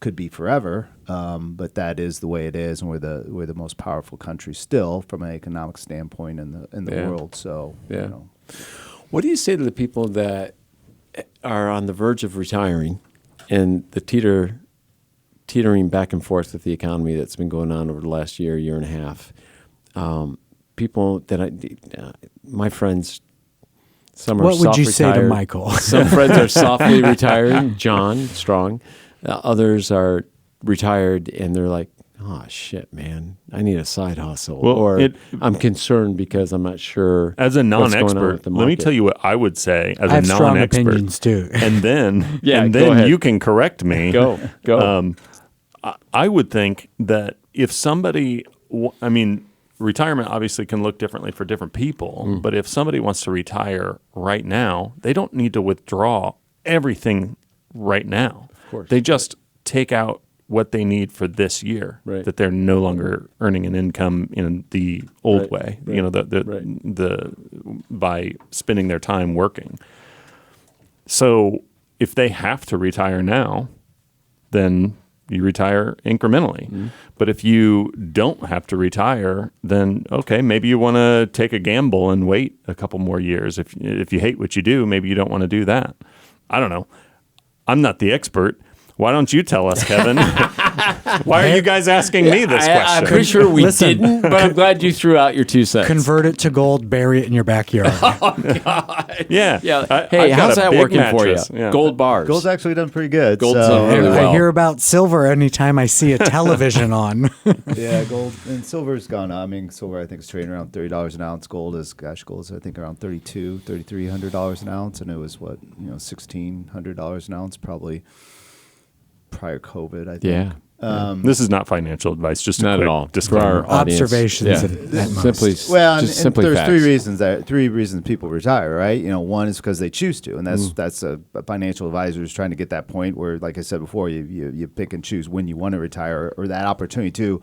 could be forever, but that is the way it is, and we're the most powerful country still from an economic standpoint in the world. So, What do you say to the people that are on the verge of retiring and the teetering back and forth with the economy that's been going on over the last year and a half? People that my friends, some are What would you say to retired. Michael? Some friends are softly retiring, John Strong. Others are retired and they're like, oh, shit, man, I need a side hustle. Well, I'm concerned because I'm not sure. As a what's going on non-expert, with the let me market. tell you what I would say as I have a strong non-expert. opinions too. And then, Yeah, and go then ahead. you can correct me. Go. I would think that if somebody, retirement obviously can look differently for different people, but if somebody wants to retire right now, they don't need to withdraw everything right now. Of course. They just take out what they need for this year, Right. that they're no longer earning an income in the old Right, way, right, the by spending their time working. So if they have to retire now, then you retire incrementally. But if you don't have to retire, then okay, maybe you want to take a gamble and wait a couple more years. If you hate what you do, maybe you don't want to do that. I don't know. I'm not the expert. Why don't you tell us, Kevin? Why are you guys asking me this question? I'm pretty sure we Listen. didn't, but I'm glad you threw out your 2 cents. Convert it to gold, bury it in your backyard. Yeah. Yeah. I've Hey, got how's a that big working mattress. for you? Yeah. Gold bars. gold's actually done pretty good. Gold's so, done really well. I hear about silver anytime I see a television on. Yeah, gold and silver's gone up. I mean, silver I think is trading around $30 an ounce. Gold is I think around $3,300 an ounce, and it was $1,600 an ounce probably prior COVID. I think. Yeah. This is not financial advice, just a Not quick at all. For disclaimer. our audience. Observations Yeah. at most. Simply, Well, and simply there's facts. three reasons people retire, right? One is because they choose to, and that's a financial advisor is trying to get that point where, like I said before, you pick and choose when you want to retire, or that opportunity to,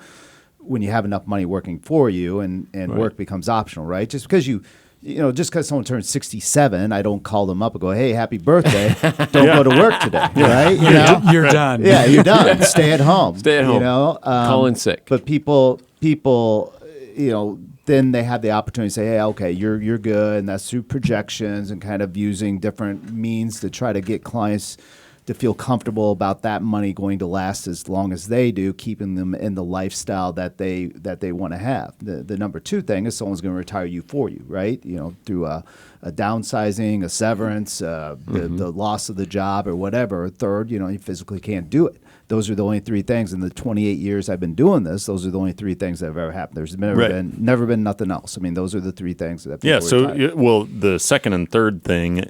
when you have enough money working for you, and work becomes optional, right? Just because someone turns 67, I don't call them up and go, "Hey, happy birthday! Don't go to work today," right? You're done. Yeah, you're done. Stay at home. Stay at home. Call in sick. But people, then they have the opportunity to say, "Hey, okay, you're good," and that's through projections and kind of using different means to try to get clients to feel comfortable about that money going to last as long as they do, keeping them in the lifestyle that they want to have. The number two thing is someone's going to retire you for you, right? Through a downsizing, a severance, the loss of the job or whatever. Or third, you physically can't do it. Those are the only three things. In the 28 years I've been doing this, those are the only three things that have ever happened. There's never been nothing else. I mean, those are the three things that people retire. The second and third thing,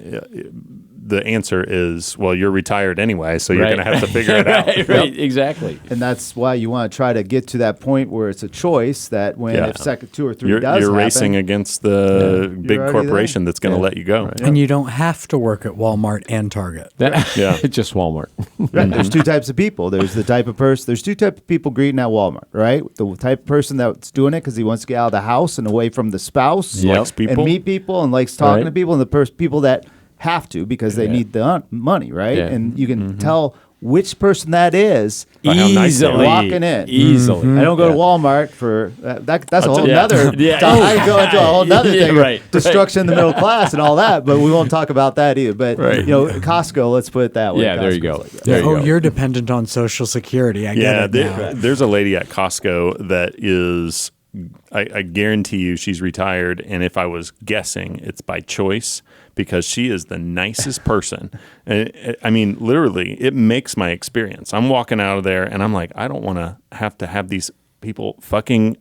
the answer is, well, you're retired anyway, so you're going to have to figure it out. Right, exactly. And that's why you want to try to get to that point where it's a choice that when if second two or three you're does happen, racing against the big already corporation there. that's going to let you go. Right. And you don't have to work at Walmart and Target. Yeah. Just Walmart. Right. There's two types of people. There's the type of person. There's two types of people greeting at Walmart, right? The type of person that's doing it because he wants to get out of the house and away from the spouse, Likes people. and meet people, and likes talking Right. to people, and the people that have to because they need the money, right? Yeah. And you can tell which person that is. By how nice they are. Walking in. Easily. I don't go to Yeah. Walmart for that's a whole Yeah. nother. Yeah. I can go into a whole nother Yeah, thing, right, destruction of the middle class and all that. But we won't talk about that either. But Right. Costco. Let's put it that way. Yeah, there you Costco's go. like that. There you go. You're dependent on Social Security. I get it now. There's a lady at Costco that is, I guarantee you she's retired. And if I was guessing, it's by choice because she is the nicest person. And I mean, literally, it makes my experience. I'm walking out of there and I'm like, I don't want to have these people fucking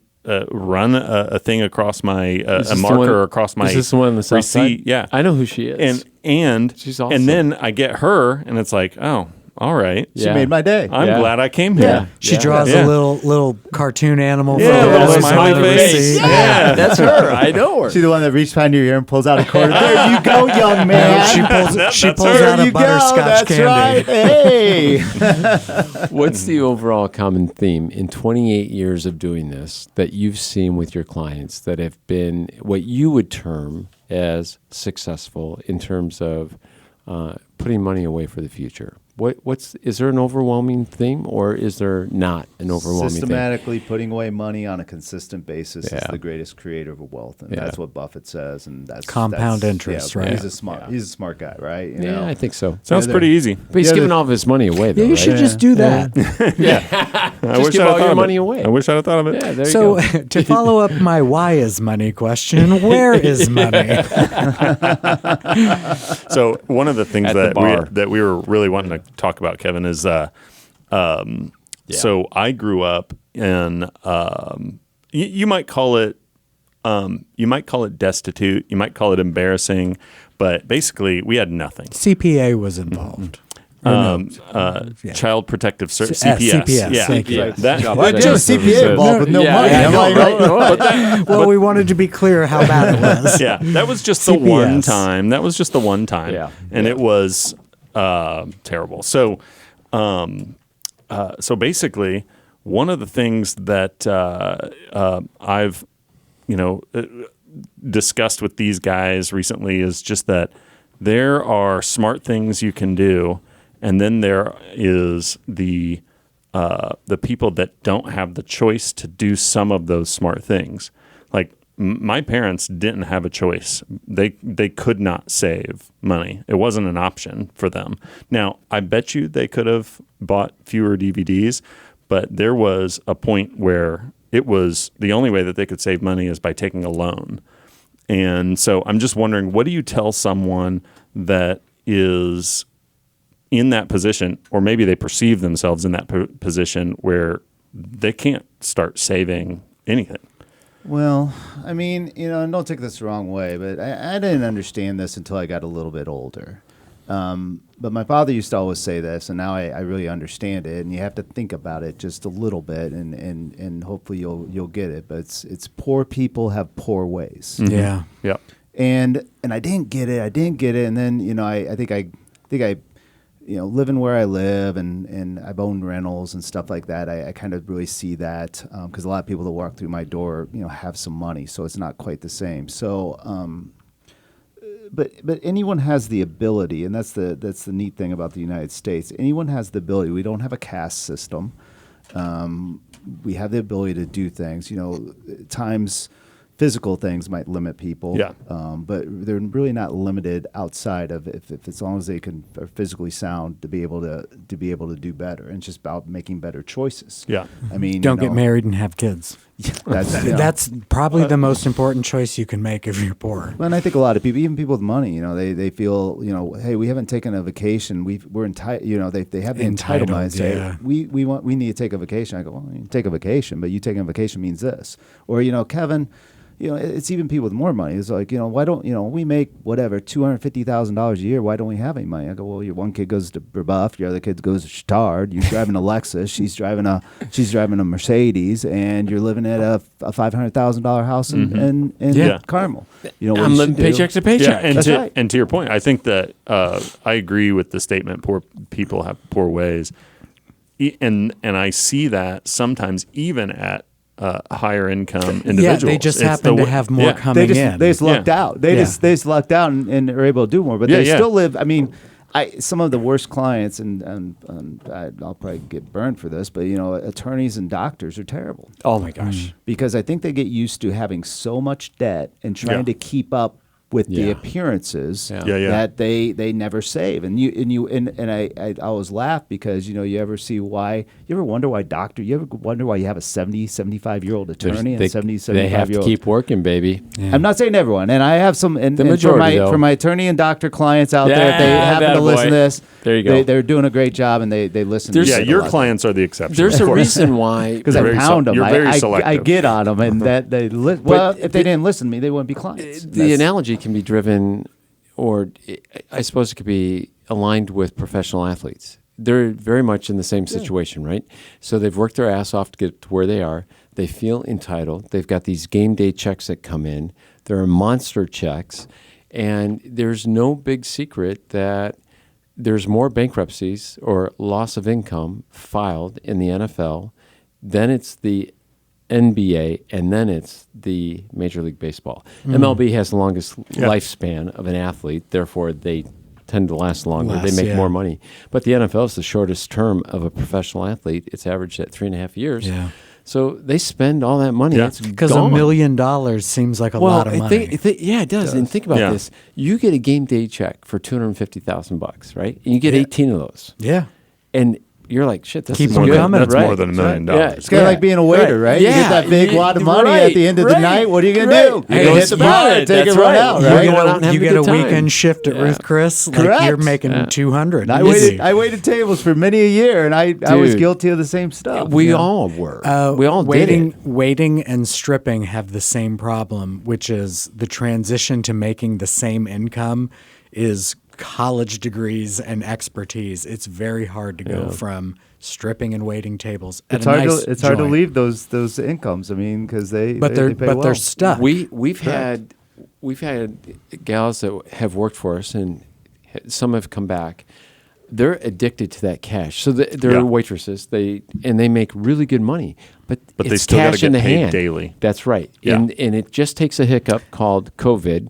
run a thing across my, a marker across my Is this the one on the south receipt. side? Yeah. I know who she is. And She's awesome. And then I get her and it's like, oh, all right. She Yeah. made my day. I'm Yeah. glad I came here. She Yeah. draws Yeah. a little cartoon animal Yeah, for a little the smiley face. receipt. Yeah. That's her. I know her. She's the one that reached behind your ear and pulls out a quarter. There you go, young man. She pulls That's out her. a There you go. butterscotch That's candy. right. Hey. What's the overall common theme in 28 years of doing this that you've seen with your clients that have been what you would term as successful in terms of putting money away for the future? Is there an overwhelming theme, or is there not an overwhelming theme? Systematically putting away money on a consistent basis is Yeah. the greatest creator of wealth, and Yeah. that's what Buffett says. And that's Compound that's- interest, yeah, right? He's a smart guy, right? You Yeah, know? I think so. Sounds pretty easy. But he's Yeah, giving the- all of his money away, though, Yeah, you right? should just do that. Just give all your money away. I wish I'd have thought of it. Yeah, there So you go. to follow up my why is money question, where is money? So one of the things At the bar. that we were really wanting to talk about, Kevin, is so I grew up in you might call it destitute, you might call it embarrassing, but basically we had nothing. CPA was involved. Child Protective Service, CPS, CPS. Yeah, thank you. That, Why do you have a CPA involved with no Yeah, money? I I'm know, like, right? Well, we wanted to be clear how bad it was. yeah, that was just the CPS. one time. That was just the one time. Yeah. And it was terrible. So, so basically, one of the things that I've, discussed with these guys recently is just that there are smart things you can do, and then there is the people that don't have the choice to do some of those smart things. Like my parents didn't have a choice. They could not save money. It wasn't an option for them. Now, I bet you they could have bought fewer DVDs, but there was a point where it was the only way that they could save money is by taking a loan. And so I'm just wondering, what do you tell someone that is in that position, or maybe they perceive themselves in that position where they can't start saving anything? Well, I mean, and don't take this the wrong way, but I didn't understand this until I got a little bit older. But my father used to always say this, and now I really understand it. And you have to think about it just a little bit, and hopefully you'll get it. But it's poor people have poor ways. Mm-hmm. Yeah. Yeah. And I didn't get it. And then I think I living where I live and I've owned rentals and stuff like that. I kind of really see that because a lot of people that walk through my door have some money, so it's not quite the same. So. But anyone has the ability, and that's the neat thing about the United States. Anyone has the ability. We don't have a caste system. We have the ability to do things. Times physical things might limit people. Yeah. But they're really not limited outside of if as long as they are physically sound to be able to do better. And it's just about making better choices. Yeah. I mean, Don't get married and have kids. That's That's probably the most important choice you can make if you're poor. Well, and I think a lot of people, even people with money, they feel, hey, we haven't taken a vacation. We're entitled. They have the Entitled, entitlement. Say, yeah. we need to take a vacation. I go, well, you can take a vacation, but you taking a vacation means this. Or Kevin, it's even people with more money. It's like, why don't we make whatever $250,000 a year? Why don't we have any money? I go, well, your one kid goes to Brebeuf, your other kid goes to Chittard. You're driving a Lexus, she's driving a Mercedes, and you're living at a $500,000 house in Yeah. Carmel. I'm living paycheck to paycheck. Yeah, and That's right. and to your point, I think that I agree with the statement: poor people have poor ways, and I see that sometimes even at higher income individuals. Yeah, they just It's happen the to way- have more yeah. coming in. They just lucked out. They just lucked out and are able to do more, but they Yeah. still live. I mean, some of the worst clients, and I'll probably get burned for this, but attorneys and doctors are terrible. Oh my gosh. Because I think they get used to having so much debt and trying to keep up with the appearances that they never save. And I always laugh because you ever wonder why you have a 70, 75-year-old attorney and 70, 75-year-old. They have to keep working, baby. Yeah. I'm not saying everyone, and I have some. And, the majority, for my attorney and doctor clients out there, if they happen to listen to this, there you go. They're doing a great job, and they listen. Your clients are the exception. There's a reason why, because I pound them. You're very selective. I get on them, and that they if they didn't listen to me, they wouldn't be clients. The analogy can be driven, or I suppose it could be aligned with professional athletes. They're very much in the same situation, right? So they've worked their ass off to get to where they are. They feel entitled. They've got these game day checks that come in. There are monster checks. And there's no big secret that there's more bankruptcies or loss of income filed in the NFL. Then it's the NBA, and then it's the Major League Baseball. MLB has the longest lifespan of an athlete, therefore they tend to last longer. They make more money. But the NFL is the shortest term of a professional athlete. It's averaged at 3.5 years. Yeah. So they spend all that money. Yeah. Because $1 million seems like a lot of money. It does. And think about this. You get a game day check for $250,000, right? And you get 18 of those. Yeah. And you're like, shit, that's Keep more them coming. That's more than $1 million. Yeah. It's kind of like being a waiter, right? Yeah. You get that big wad of money at the end of the night. What are you going to do? You're going to hit the bar and take everyone out, right? You get a weekend shift at Ruth Chris. Correct. Like you're making 200. I waited tables for many a year, and I was guilty of the same stuff. We all were. We all did it. Waiting and stripping have the same problem, which is the transition to making the same income is college degrees and expertise. It's very hard to go from stripping and waiting tables. It's hard to leave those incomes. I mean, because they pay well. They're stuck. We've had gals that have worked for us, and some have come back. They're addicted to that cash. So they're waitresses. They make really good money, but they it's still cash gotta in get the paid hand daily. That's right. Yeah. And it just takes a hiccup called COVID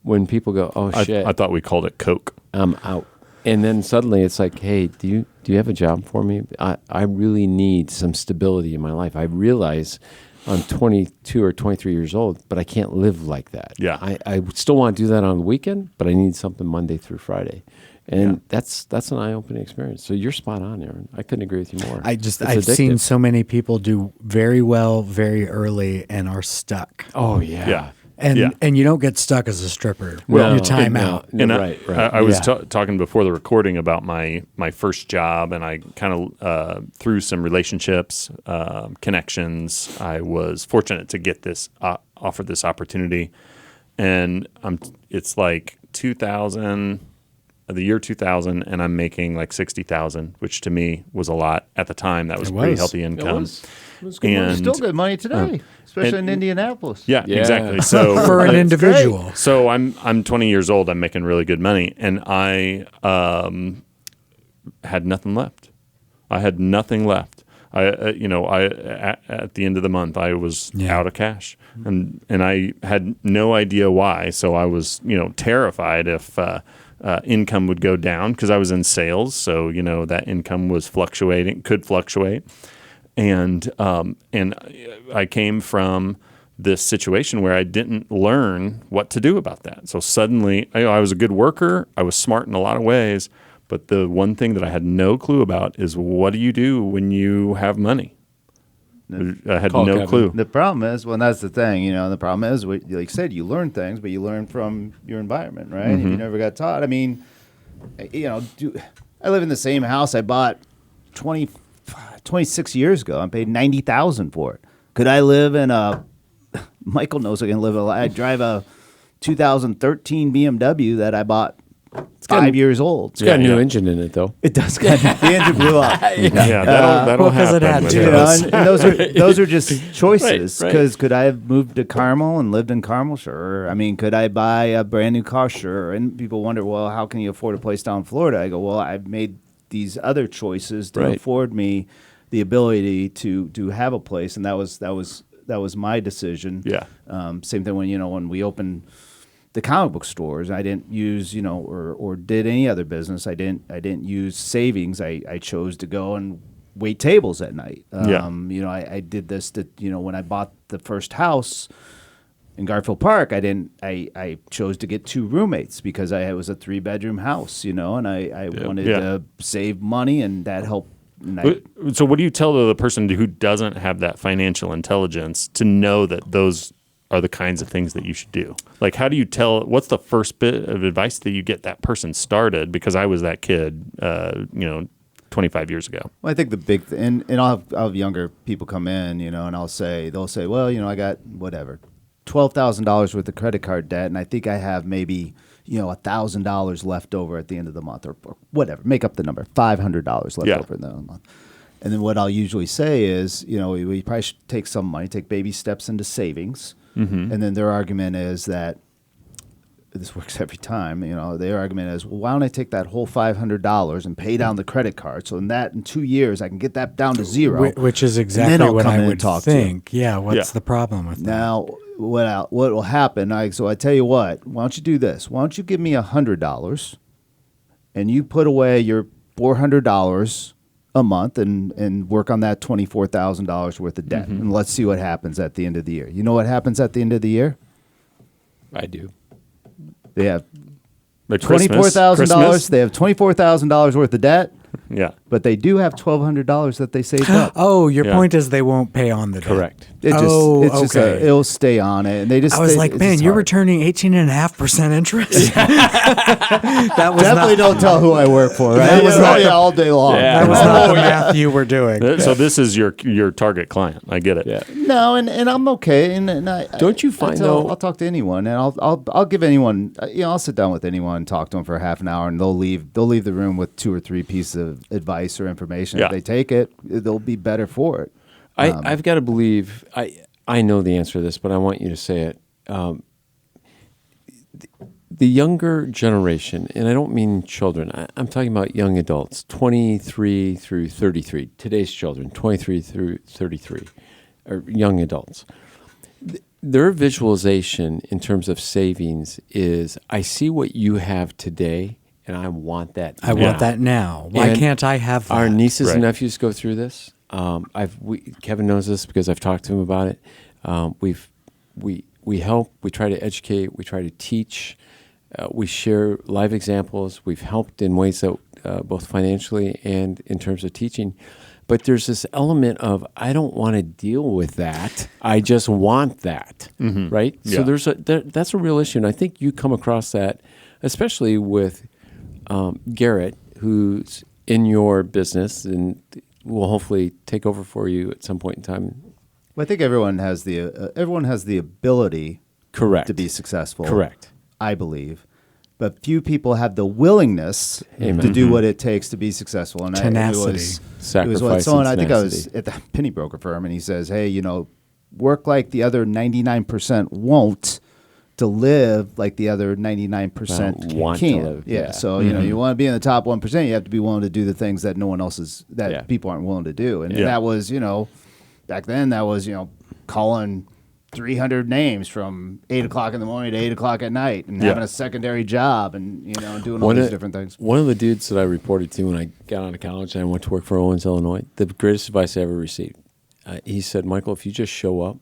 when people go, oh shit, I thought we called it Coke. I'm out. And then suddenly it's like, hey, do you have a job for me? I really need some stability in my life. I realize I'm 22 or 23 years old, but I can't live like that. Yeah. I still want to do that on the weekend, but I need something Monday through Friday. And that's an eye-opening experience. So you're spot on, Aaron. I couldn't agree with you more. I've seen so many people do very well very early and are stuck. Oh, yeah. Yeah. And you don't get stuck as a stripper. Well, you time out. And right. I was talking before the recording about my first job, and I kind of through some relationships, connections, I was fortunate to get this offered this opportunity, and it's like 2000, the year 2000, and I'm making like $60,000, which to me was a lot at the time. That was pretty healthy income. It was good money. Still good money today, especially in Indianapolis. Yeah, exactly. So for an individual. So I'm 20 years old. I'm making really good money, and I had nothing left. I had nothing left. At the end of the month, I was out of cash, and I had no idea why. So I was terrified if income would go down because I was in sales. So that income was could fluctuate. And I came from this situation where I didn't learn what to do about that. So suddenly, I was a good worker. I was smart in a lot of ways. But the one thing that I had no clue about is what do you do when you have money? I had no clue. The problem is, that's the thing, the problem is, like you said, you learn things, but you learn from your environment, right? Mm-hmm. And you never got taught. I mean, I live in the same house I bought 26 years ago. I paid $90,000 for it. Could I live in Michael knows I can live I drive a 2013 BMW that I bought 5 years old. It's got a new engine in it, though. It does. The engine blew up. That'll happen. It had with to. those. And those are just choices. Right. Because could I have moved to Carmel and lived in Carmel? Sure. I mean, could I buy a brand new car? Sure. And people wonder, well, how can you afford a place down in Florida? I go, well, I've made these other choices to afford me the ability to have a place, and that was my decision. Yeah. Same thing when we opened the comic book stores. I didn't use, or did any other business. I didn't use savings. I chose to go and wait tables at night. I did this when I bought the first house in Garfield Park, I chose to get 2 roommates because it was a 3-bedroom house, and I wanted to save money, and that helped. So what do you tell the person who doesn't have that financial intelligence to know that those are the kinds of things that you should do? Like, how do you tell, what's the first bit of advice that you get that person started? Because I was that kid, 25 years ago. Well, I think the big thing, and I'll have younger people come in, and they'll say, well, I got whatever, $12,000 worth of credit card debt, and I think I have maybe, $1,000 left over at the end of the month, or whatever. Make up the number, $500 left over at the end of the month. And then what I'll usually say is, we probably should take some money, take baby steps into savings, and then their argument is that this works every time. Their argument is, well, why don't I take that whole $500 and pay down the credit card? So in 2 years, I can get that down to zero. Which is exactly what I would think. Yeah. What's the problem with that? Now, what will happen? So I tell you what. Why don't you do this? Why don't you give me $100, and you put away your $400 a month and work on that $24,000 worth of debt, and let's see what happens at the end of the year. You know what happens at the end of the year? I do. They have $24,000. They have $24,000 worth of debt. Yeah. But they do have $1,200 that they saved up. Oh, your point is they won't pay on the debt. Correct. It'll stay on it, and they just. I was like, man, you're returning 18.5% interest. That was definitely don't tell who I work for. Right? That was not all day long. Yeah. That was not the math you were doing. So this is your target client. I get it. Yeah. No, and I'm okay. And don't you find I'll talk to anyone, and I'll give anyone. I'll sit down with anyone and talk to them for half an hour, and they'll leave the room with 2 or 3 pieces of advice or information. Yeah. If they take it, they'll be better for it. I've got to believe, I know the answer to this, but I want you to say it. The younger generation, and I don't mean children, I'm talking about young adults, 23 through 33, today's children, 23 through 33, or young adults. Their visualization in terms of savings is, I see what you have today, and I want that now. I want that now. Why can't I have that? Our nieces and nephews go through this. Kevin knows this because I've talked to him about it. We help. We try to educate. We try to teach. We share live examples. We've helped in ways that both financially and in terms of teaching. But there's this element of, I don't want to deal with that. I just want that, right? Yeah. So that's a real issue, and I think you come across that, especially with Garrett, who's in your business and will hopefully take over for you at some point in time. Well, I think everyone has the ability, Correct, to be successful. Correct, I believe, but few people have the willingness to do what it takes to be successful. And tenacity, sacrifice. I think I was at the penny broker firm, and he says, "Hey, work like the other 99% won't." To live like the other 99% want can. to live. Yeah. So, you want to be in the top 1%, you have to be willing to do the things that no one else is, people aren't willing to do. And that was, back then that was, calling 300 names from 8 o'clock in the morning to 8 o'clock at night and having a secondary job and, doing all these different things. One of the dudes that I reported to when I got out of college and I went to work for Owens, Illinois, the greatest advice I ever received, he said, Michael, if you just show up,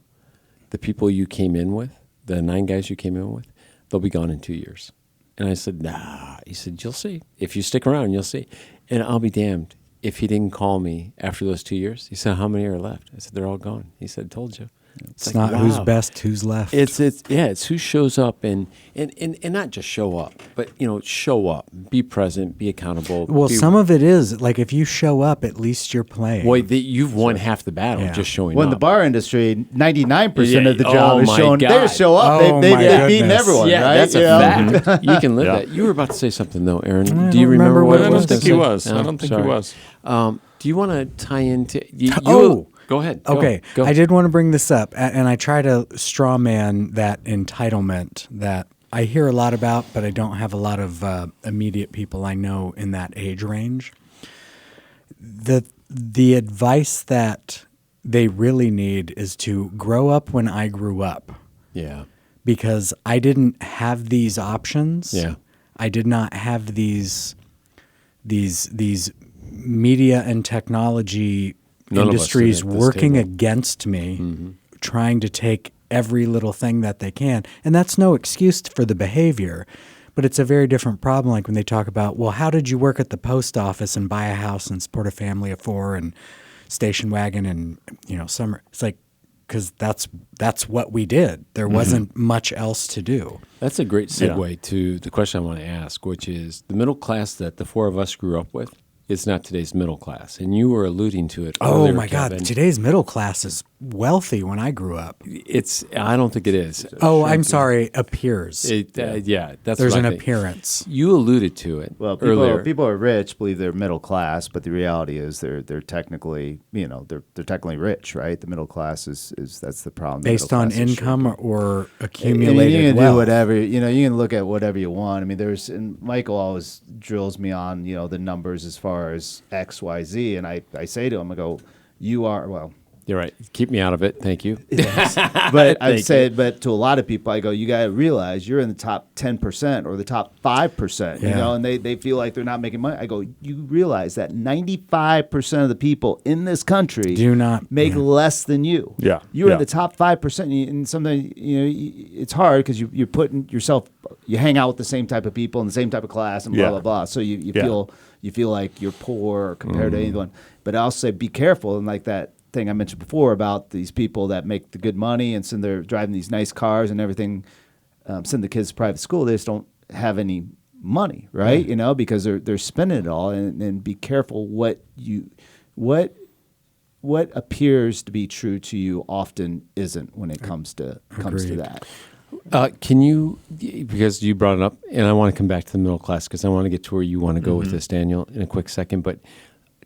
the people you came in with, the 9 guys you came in with, they'll be gone in 2 years. And I said, nah. He said, you'll see. If you stick around, you'll see. And I'll be damned if he didn't call me after those 2 years. He said, how many are left? I said, they're all gone. He said, told you. It's like, not wow. who's best, who's left. It's who shows up and not just show up, but show up, be present, be accountable. Well, some of it is like if you show up, at least you're playing. Boy, you've won half the battle just showing well, up. in the bar industry, 99% of the job is showing. God. They show up. Oh, They've beaten everyone. Yeah, right? that's a fact. You can live that. You were about to say something though, Aaron. Do you remember what it was? I don't think he was. I don't think he was. Do you want to tie into? Go ahead. Okay. Go. I did want to bring this up, and I try to straw man that entitlement that I hear a lot about, but I don't have a lot of immediate people I know in that age range. The advice that they really need is to grow up when I grew up. Yeah. because I didn't have these options. Yeah. I did not have these media and technology None of us industries did at this working table. against me, trying to take every little thing that they can. And that's no excuse for the behavior, but it's a very different problem. Like when they talk about, well, how did you work at the post office and buy a house and support a family of 4 and station wagon and, summer? It's like, because that's what we did. There wasn't much else to do. That's a great segue to the question I want to ask, which is the middle class that the 4 of us grew up with is not today's middle class. And you were alluding to it Oh earlier, my God. Kevin. Today's middle class is wealthy when I grew up. I don't think it is. Oh, I'm sorry. Appears. Yeah, that's There's what an I think. appearance. You alluded to it Well, earlier. people are rich, believe they're middle class, but the reality is they're technically, they're technically rich, right? The middle class is that's the problem. The Based middle on class is income shrinking. or I accumulated mean, you can wealth. do whatever, you can look at whatever you want. I mean, and Michael always drills me on, the numbers as far as X, Y, Z. And I say to him, I go, well, You're right. Keep me out of it. Thank you. but I've said, but to a lot of people, I go, you got to realize you're in the top 10% or the top 5%, Yeah. and they feel like they're not making money. I go, you realize that 95% of the people in this country Do not make less than you. Yeah. You're Yeah. in the top 5%. And sometimes, it's hard because you're putting yourself, you hang out with the same type of people in the same type of class and blah, Yeah. blah, blah. So you Yeah. feel like you're poor compared to anyone. But I also say, be careful. And like that thing I mentioned before about these people that make the good money and send they're driving these nice cars and everything, send the kids to private school. They just don't have any money, right? Because they're spending it all. And be careful what appears to be true to you often isn't when it comes to Agreed. that. Can you, because you brought it up, and I want to come back to the middle class because I want to get to where you want to go with this, Daniel, in a quick second. But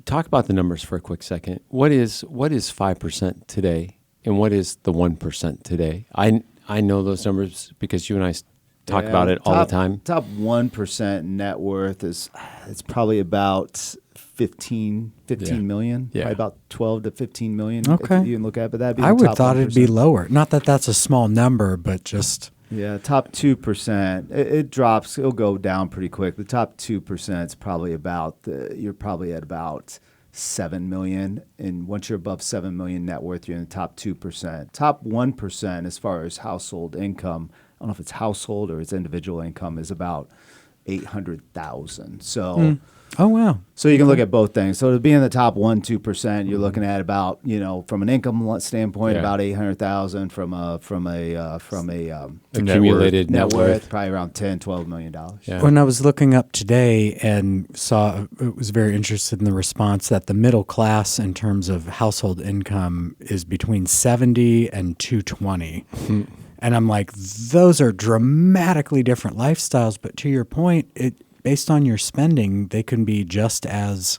talk about the numbers for a quick second. What is 5% today, and what is the 1% today? I know those numbers because you and I talk about it all the time. Top 1% net worth it's probably about 15 million. Yeah. Probably about 12 to 15 million. Okay. If you can look at it, but that'd be I the would top thought it'd be 1%. lower. Not that that's a small number, but just Yeah, top 2%. It drops. It'll go down pretty quick. The top 2% is probably you're probably at about 7 million. And once you're above 7 million net worth, you're in the top 2%. Top 1% as far as household income, I don't know if it's household or it's individual income, is about 800,000. So oh wow. so you can look at both things. So to be in the top 1-2%, you're looking at about, from an income standpoint, Yeah. about 800,000. From a Accumulated net net worth, worth. probably around $10-12 million. Yeah. When I was looking up today and was very interested in the response that the middle class in terms of household income is between 70 and 220. And I'm like, those are dramatically different lifestyles. But to your point, based on your spending, they can be just as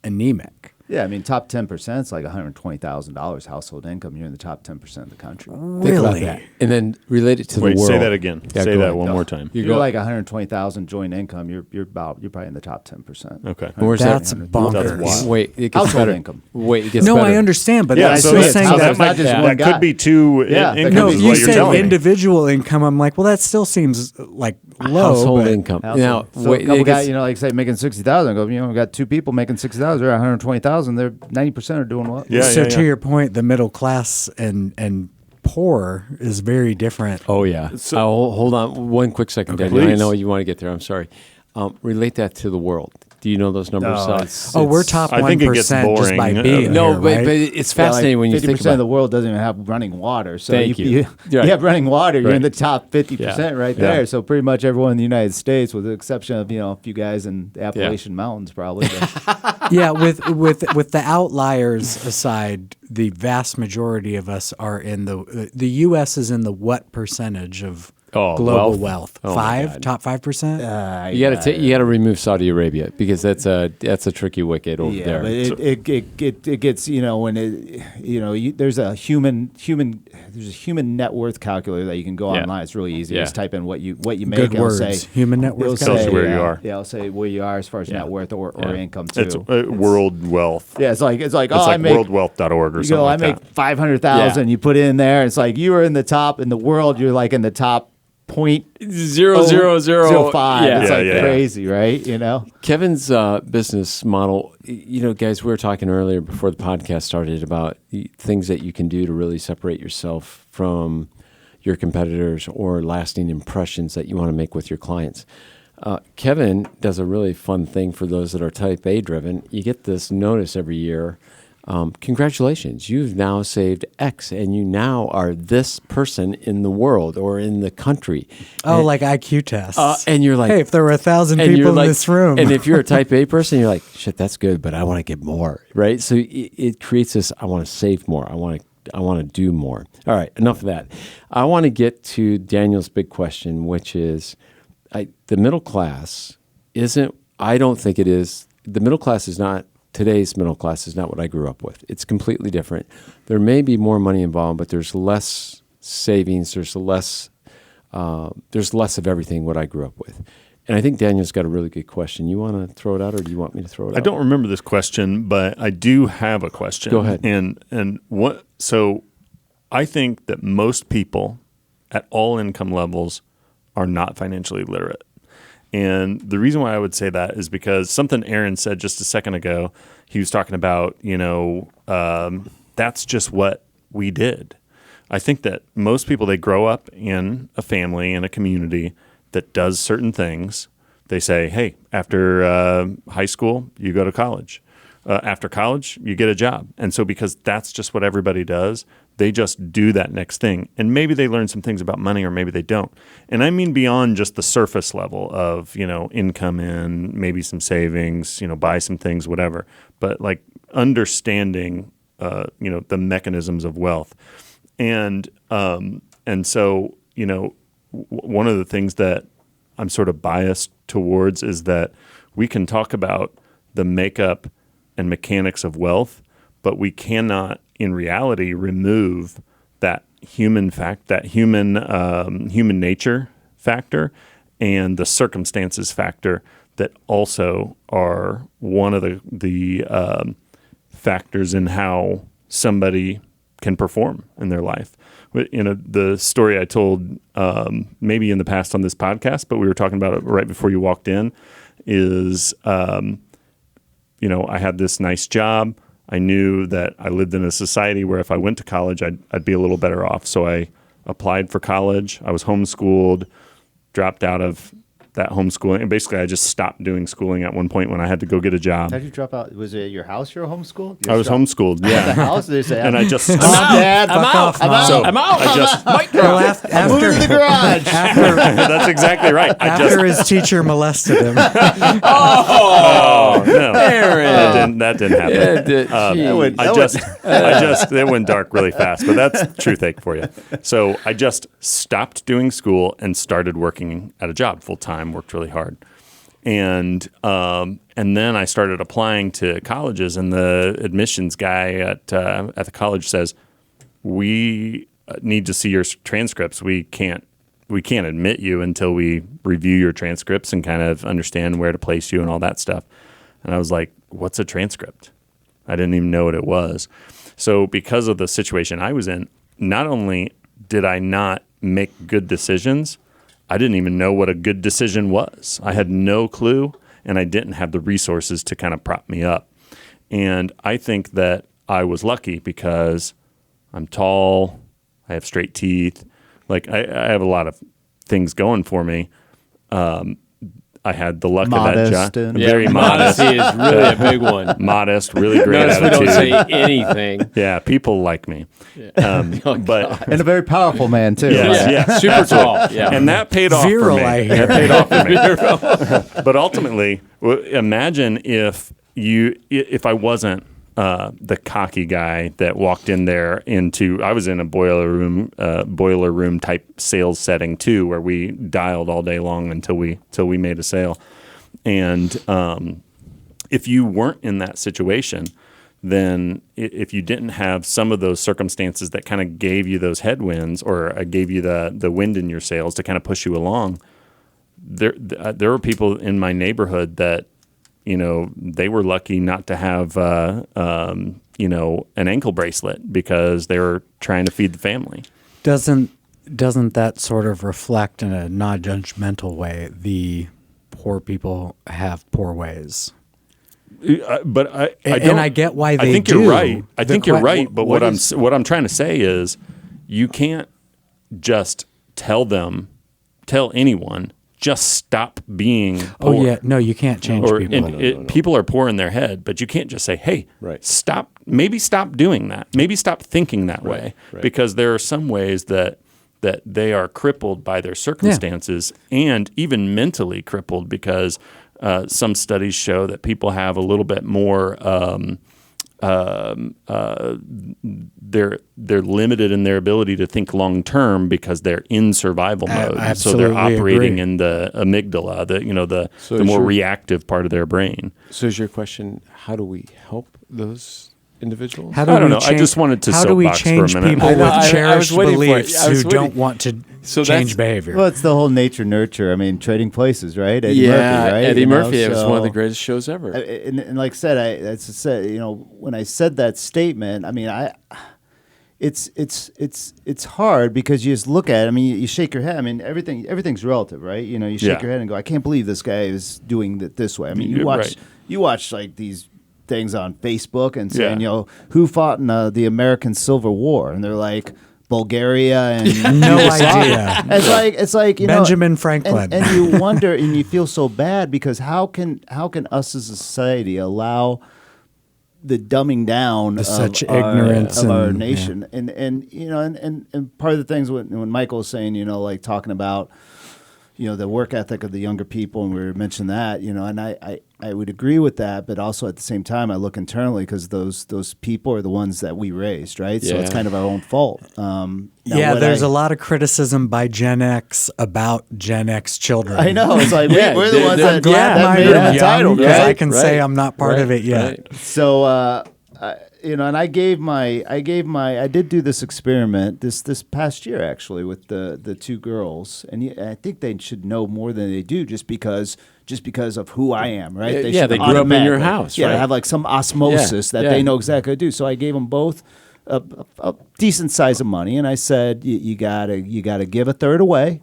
anemic. Yeah, I mean, top 10% is like $120,000 household income. You're in the top 10% of the country. Think about Really? that. And then relate it to Wait, the world. say that again. Yeah, say go that ahead. one more time. You're like 120,000 joint income. You're probably in the top 10%. Okay. And where's That's that? bonkers. That's wild. Wait, it gets Household better. income. Wait, it gets No, better. I understand, but Yeah, I'm so still that's, saying that, that. not just that one guy. could be two Yeah, that could incomes be is You what you're said telling me. individual income. I'm like, well, that still seems like low. Household but- income. Household. Now, So wait, a couple it gets- guys, like say making 60,000. Go, we got two people making 60,000. They're 120,000. They're 90% are doing well. Yeah, so yeah, to yeah. your point, the middle class and poor is very different. Oh yeah. Hold on one quick second, Daniel. I Please. know you want to get there. I'm sorry. Relate that to the world. Do you know those numbers? We're top I think it gets 1% just by boring. being No, here, but, right? but it's fascinating when you 50% think about of the it. world doesn't even have running water. So Thank you. you Right. have running water. You're in the Right. top 50% right Yeah. there. So pretty much everyone in the United States, with the exception of a few guys in the Appalachian Mountains, probably. But Yeah, with the outliers aside, the vast majority of us are in the U.S. is in the what percentage of global wealth? Oh my God. Top 5%? You got to remove Saudi Arabia because that's a tricky wicket over there. But it gets when there's a human net worth calculator that you can go online. It's really easy. Yeah. Just type in what you make. Good It'll words. say Human net worth it'll Tells you say, where you are. Yeah, it'll say where you are as far as net worth or income too. It's world wealth. Yeah, it's like It's I like make worldwealth.org or you something go, like I make that. 500,000. Yeah. You put it in there. It's like you are in the top in the world. You're like in the top 0.00005. It's like Yeah. crazy, right? Kevin's business model, guys, we were talking earlier before the podcast started about things that you can do to really separate yourself from your competitors or lasting impressions that you want to make with your clients. Kevin does a really fun thing for those that are type A driven. You get this notice every year. Congratulations, you've now saved X and you now are this person in the world or in the country. Oh, like IQ tests. And you're like, hey, if there were 1,000 and people you're in like- this room. And if you're a type A person, you're like, shit, that's good, but I want to get more, right? So it creates this, I want to save more. I want to do more. All right, enough of that. I want to get to Daniel's big question, which is the middle class isn't, I don't think it is, the middle class is not, today's middle class is not what I grew up with. It's completely different. There may be more money involved, but there's less savings. There's less of everything what I grew up with. And I think Daniel's got a really good question. You want to throw it out, or do you want me to throw it out? I don't remember this question, but I do have a question. Go ahead. And what? So I think that most people at all income levels are not financially literate. And the reason why I would say that is because something Aaron said just a second ago. He was talking about, that's just what we did. I think that most people, they grow up in a family, in a community that does certain things. They say, hey, after high school, you go to college. After college, you get a job. And so because that's just what everybody does, they just do that next thing. And maybe they learn some things about money or maybe they don't. And I mean beyond just the surface level of, income in, maybe some savings, buy some things, whatever. But like understanding, the mechanisms of wealth. And so, one of the things that I'm sort of biased towards is that we can talk about the makeup and mechanics of wealth, but we cannot, in reality, remove that human nature factor and the circumstances factor that also are one of the factors in how somebody can perform in their life. The story I told maybe in the past on this podcast, but we were talking about it right before you walked in, is I had this nice job. I knew that I lived in a society where if I went to college, I'd be a little better off. So I applied for college. I was homeschooled, dropped out of that homeschooling. And basically, I just stopped doing schooling at one point when I had to go get a job. How did you drop out? Was it at your house you were homeschooled? I was homeschooled, At yeah. the house? They say, And I just I'm out, Dad. I'm out. I'm out. So I'm out. I just I'm moving to the garage. that's exactly right. After his teacher molested him. Oh no, Aaron. that didn't happen. It went dark really fast, but that's truth ache for you. So I just stopped doing school and started working at a job full time. Worked really hard, and then I started applying to colleges. And the admissions guy at the college says, "We need to see your transcripts. We can't admit you until we review your transcripts and kind of understand where to place you and all that stuff." And I was like, "What's a transcript?" I didn't even know what it was. So because of the situation I was in, not only did I not make good decisions, I didn't even know what a good decision was. I had no clue, and I didn't have the resources to kind of prop me up. And I think that I was lucky because I'm tall, I have straight teeth, like I have a lot of things going for me. I had the luck Modest of that job. and- Very modest. Modesty is really a big one. Modest, really great Notice we attitude. don't say anything. Yeah, people like me. But And a very powerful man, too. yeah, Super tall. Yeah. and that paid off Virile, for me. I hear. That paid off for me. But ultimately, imagine if I wasn't the cocky guy that walked in there I was in a boiler room type sales setting too, where we dialed all day long until we made a sale. And if you weren't in that situation, then if you didn't have some of those circumstances that kind of gave you those headwinds or gave you the wind in your sails to kind of push you along, there were people in my neighborhood that, they were lucky not to have, an ankle bracelet because they were trying to feed the family. Doesn't that sort of reflect in a non-judgmental way the poor people have poor ways? But I get why they do. I think you're right. I think you're right. But what I'm trying to say is, you can't just tell anyone, just stop being poor. Oh yeah, no, you can't change people. No. People are poor in their head, but you can't just say, "Hey, stop." Maybe stop doing that. Maybe stop thinking that way, because there are some ways that they are crippled by their circumstances and even mentally crippled because some studies show that people have a little bit more. They're limited in their ability to think long term because they're in survival mode. So they're operating in the amygdala, the more reactive part of their brain. So is your question, how do we help those individuals? I don't know. I just wanted to soapbox for a minute. How do we change people with cherished beliefs who don't want to change behavior? Well, it's the whole nature nurture. I mean, Trading Places, right? Eddie Murphy, right? Eddie Murphy. It was one of the greatest shows ever. And like I said, when I said that statement, I mean, it's hard because you just look at it. I mean, you shake your head. I mean, everything's relative, right? You shake your head and go, I can't believe this guy is doing it this way. I mean, you watch like these things on Facebook and saying, who fought in the American Civil War, and they're like Bulgaria and no idea. It's like Benjamin Franklin, and you wonder and you feel so bad because how can us as a society allow the dumbing down of such ignorance of our nation, and part of the things when Michael was saying, like talking about the work ethic of the younger people, and we were mentioning that, and I would agree with that, but also at the same time, I look internally because those people are the ones that we raised, right? So it's kind of our own fault. There's a lot of criticism by Gen X about Gen X children. I know. It's like we're the ones that made them entitled, right? I can say I'm not part of it yet. Right. So, and I did do this experiment this past year actually with the two girls, and I think they should know more than they do just because of who I am, right? They grew up in your house, right? I have like some osmosis that they know exactly what to do. So I gave them both a decent size of money, and I said, you gotta give a third away,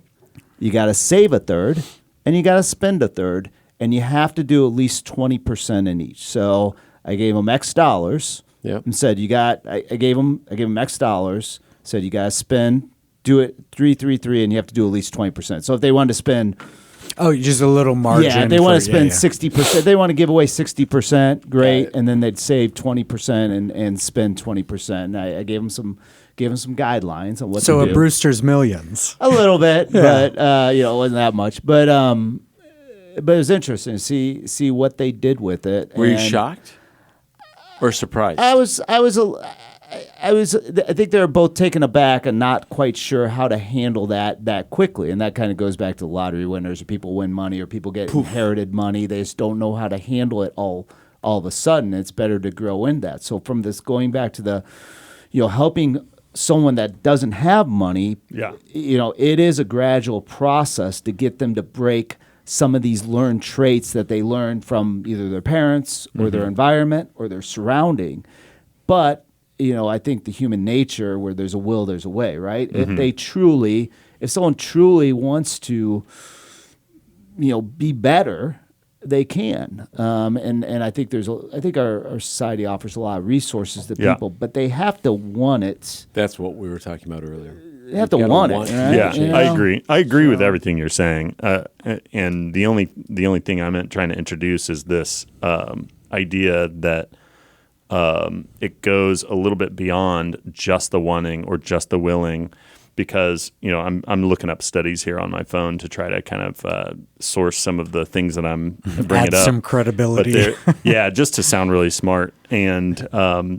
you gotta save a third, and you gotta spend a third, and you have to do at least 20% in each. So I gave them X dollars. Yep. And said I gave them X dollars. Said you guys do it 3, and you have to do at least 20%. So if they wanted to spend, just a little margin. Yeah, they want to spend 60%. They want to give away 60%. Great, and then they'd save 20% and spend 20%. And I gave them some guidelines on what to do. So a Brewster's Millions. A little bit, but it wasn't that much. But it was interesting to see what they did with it. Were you shocked? Or surprised? I think they were both taken aback and not quite sure how to handle that quickly. And that kind of goes back to lottery winners, or people win money, or people get inherited money. They just don't know how to handle it all of a sudden. It's better to grow in that. So from this, going back to the, helping someone that doesn't have money, it is a gradual process to get them to break some of these learned traits that they learned from either their parents or their environment or their surrounding. But, I think the human nature, where there's a will, there's a way, right? Mm-hmm. If someone truly wants to, be better, they can. And I think our society offers a lot of resources to people, but they have to want it. That's what we were talking about earlier. They have to want it. Right? Yeah, I agree. I agree with everything you're saying. And the only thing I'm trying to introduce is this idea that it goes a little bit beyond just the wanting or just the willing, because I'm looking up studies here on my phone to try to kind of source some of the things that I'm bringing Add up. some credibility. Yeah, just to sound really smart. And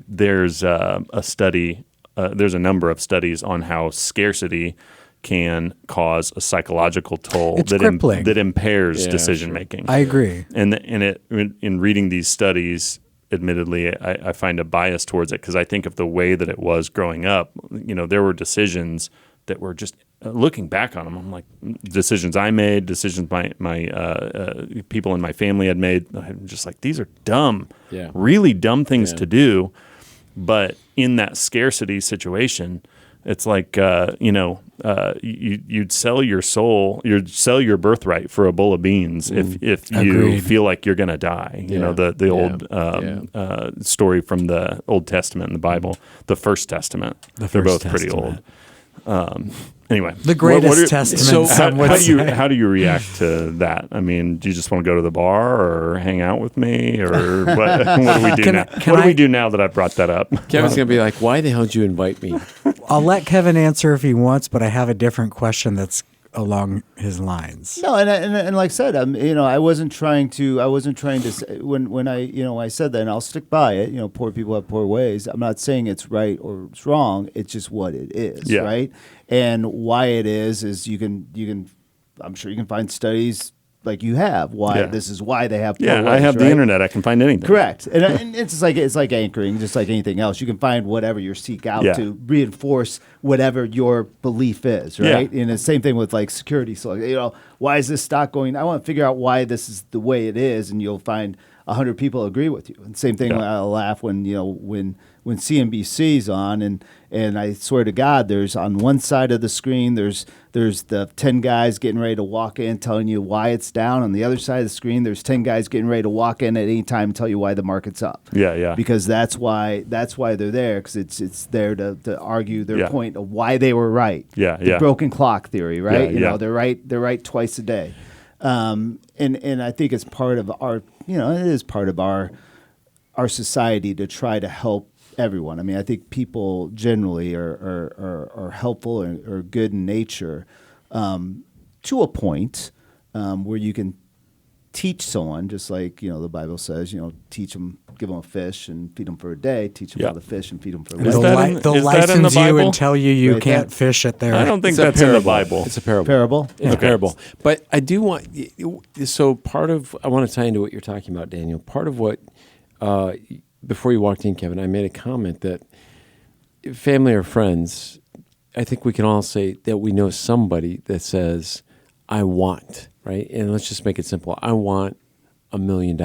there's a study. There's a number of studies on how scarcity can cause a psychological toll It's crippling. that impairs Yeah, decision sure. making. I agree. And in reading these studies, admittedly, I find a bias towards it because I think of the way that it was growing up. There were decisions that were just looking back on them. I'm like, decisions I made, decisions my people in my family had made. I'm just like, these are dumb, really dumb things to do. But in that scarcity situation, it's like you'd sell your soul, you'd sell your birthright for a bowl of beans if you Agreed. feel like you're going to die. The old story from the Old Testament in the Bible, the First Testament. They're both pretty old. Anyway, The greatest testament. So some would say. how do you react to that? I mean, do you just want to go to the bar or hang out with me, or what do we do now? What do we do now that I brought that up? Kevin's going to be like, why the hell did you invite me? I'll let Kevin answer if he wants, but I have a different question that's along his lines. No, and like I said, I wasn't trying to say, when I said that, and I'll stick by it. Poor people have poor ways. I'm not saying it's right or it's wrong. It's just what it is, right? And why it is you can, I'm sure you can find studies like you have this is why they have poor ways, I have right? the internet. I can find anything. Correct, and it's like anchoring, just like anything else. You can find whatever you seek out to reinforce whatever your belief is, right? And the same thing with like security. So why is this stock going? I want to figure out why this is the way it is, and you'll find 100 people agree with you. And same thing, I'll laugh when when CNBC's on, and I swear to God, there's on one side of the screen, there's the 10 guys getting ready to walk in telling you why it's down. On the other side of the screen, there's 10 guys getting ready to walk in at any time and tell you why the market's up. Yeah. Because that's why they're there, because it's there to argue their point of why they were right. The broken clock theory, right? They're right twice a day. And I think it's part of our, it is part of our society to try to help everyone. I mean, I think people generally are helpful or good in nature to a point where you can teach someone, just like the Bible says, teach them, give them a fish and feed them for a day. Teach them how to fish and feed them for a week. They'll license you and tell you can't fish it there. I don't think that's in the Bible. It's a parable. It's a parable. But I do want, so part of, I want to tie into what you're talking about, Daniel. Part of what, before you walked in, Kevin, I made a comment that family or friends, I think we can all say that we know somebody that says, I want, right? And let's just make it simple. I want $1 million.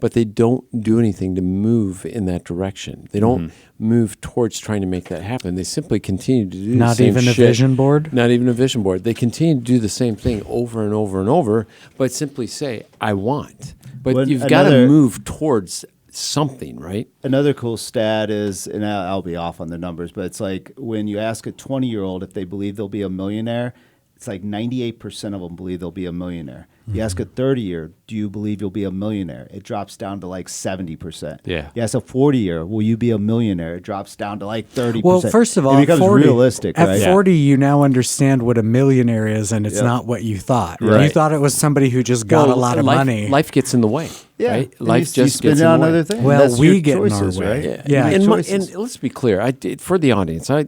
But they don't do anything to move in that direction. They don't move towards trying to make that happen. They simply continue to do the same shit. Not even a vision board? Not even a vision board. They continue to do the same thing over and over and over, but simply say, I want. But you've got to move towards something, right? Another cool stat is, and I'll be off on the numbers, but it's like when you ask a 20-year-old if they believe they'll be a millionaire, it's like 98% of them believe they'll be a millionaire. You ask a 30-year, do you believe you'll be a millionaire? It drops down to like 70%. Yeah. You ask a 40-year, will you be a millionaire? It drops down to like 30%. Well, first of all, it becomes realistic, right? At 40, you now understand what a millionaire is, and it's not what you thought. Right. You thought it was somebody who just got a lot of money. Life gets in the way, right? And Life just spend gets it in on the way. other things. Well, That's we your get in our choices, way. right? Yeah. And let's be clear. For the audience, I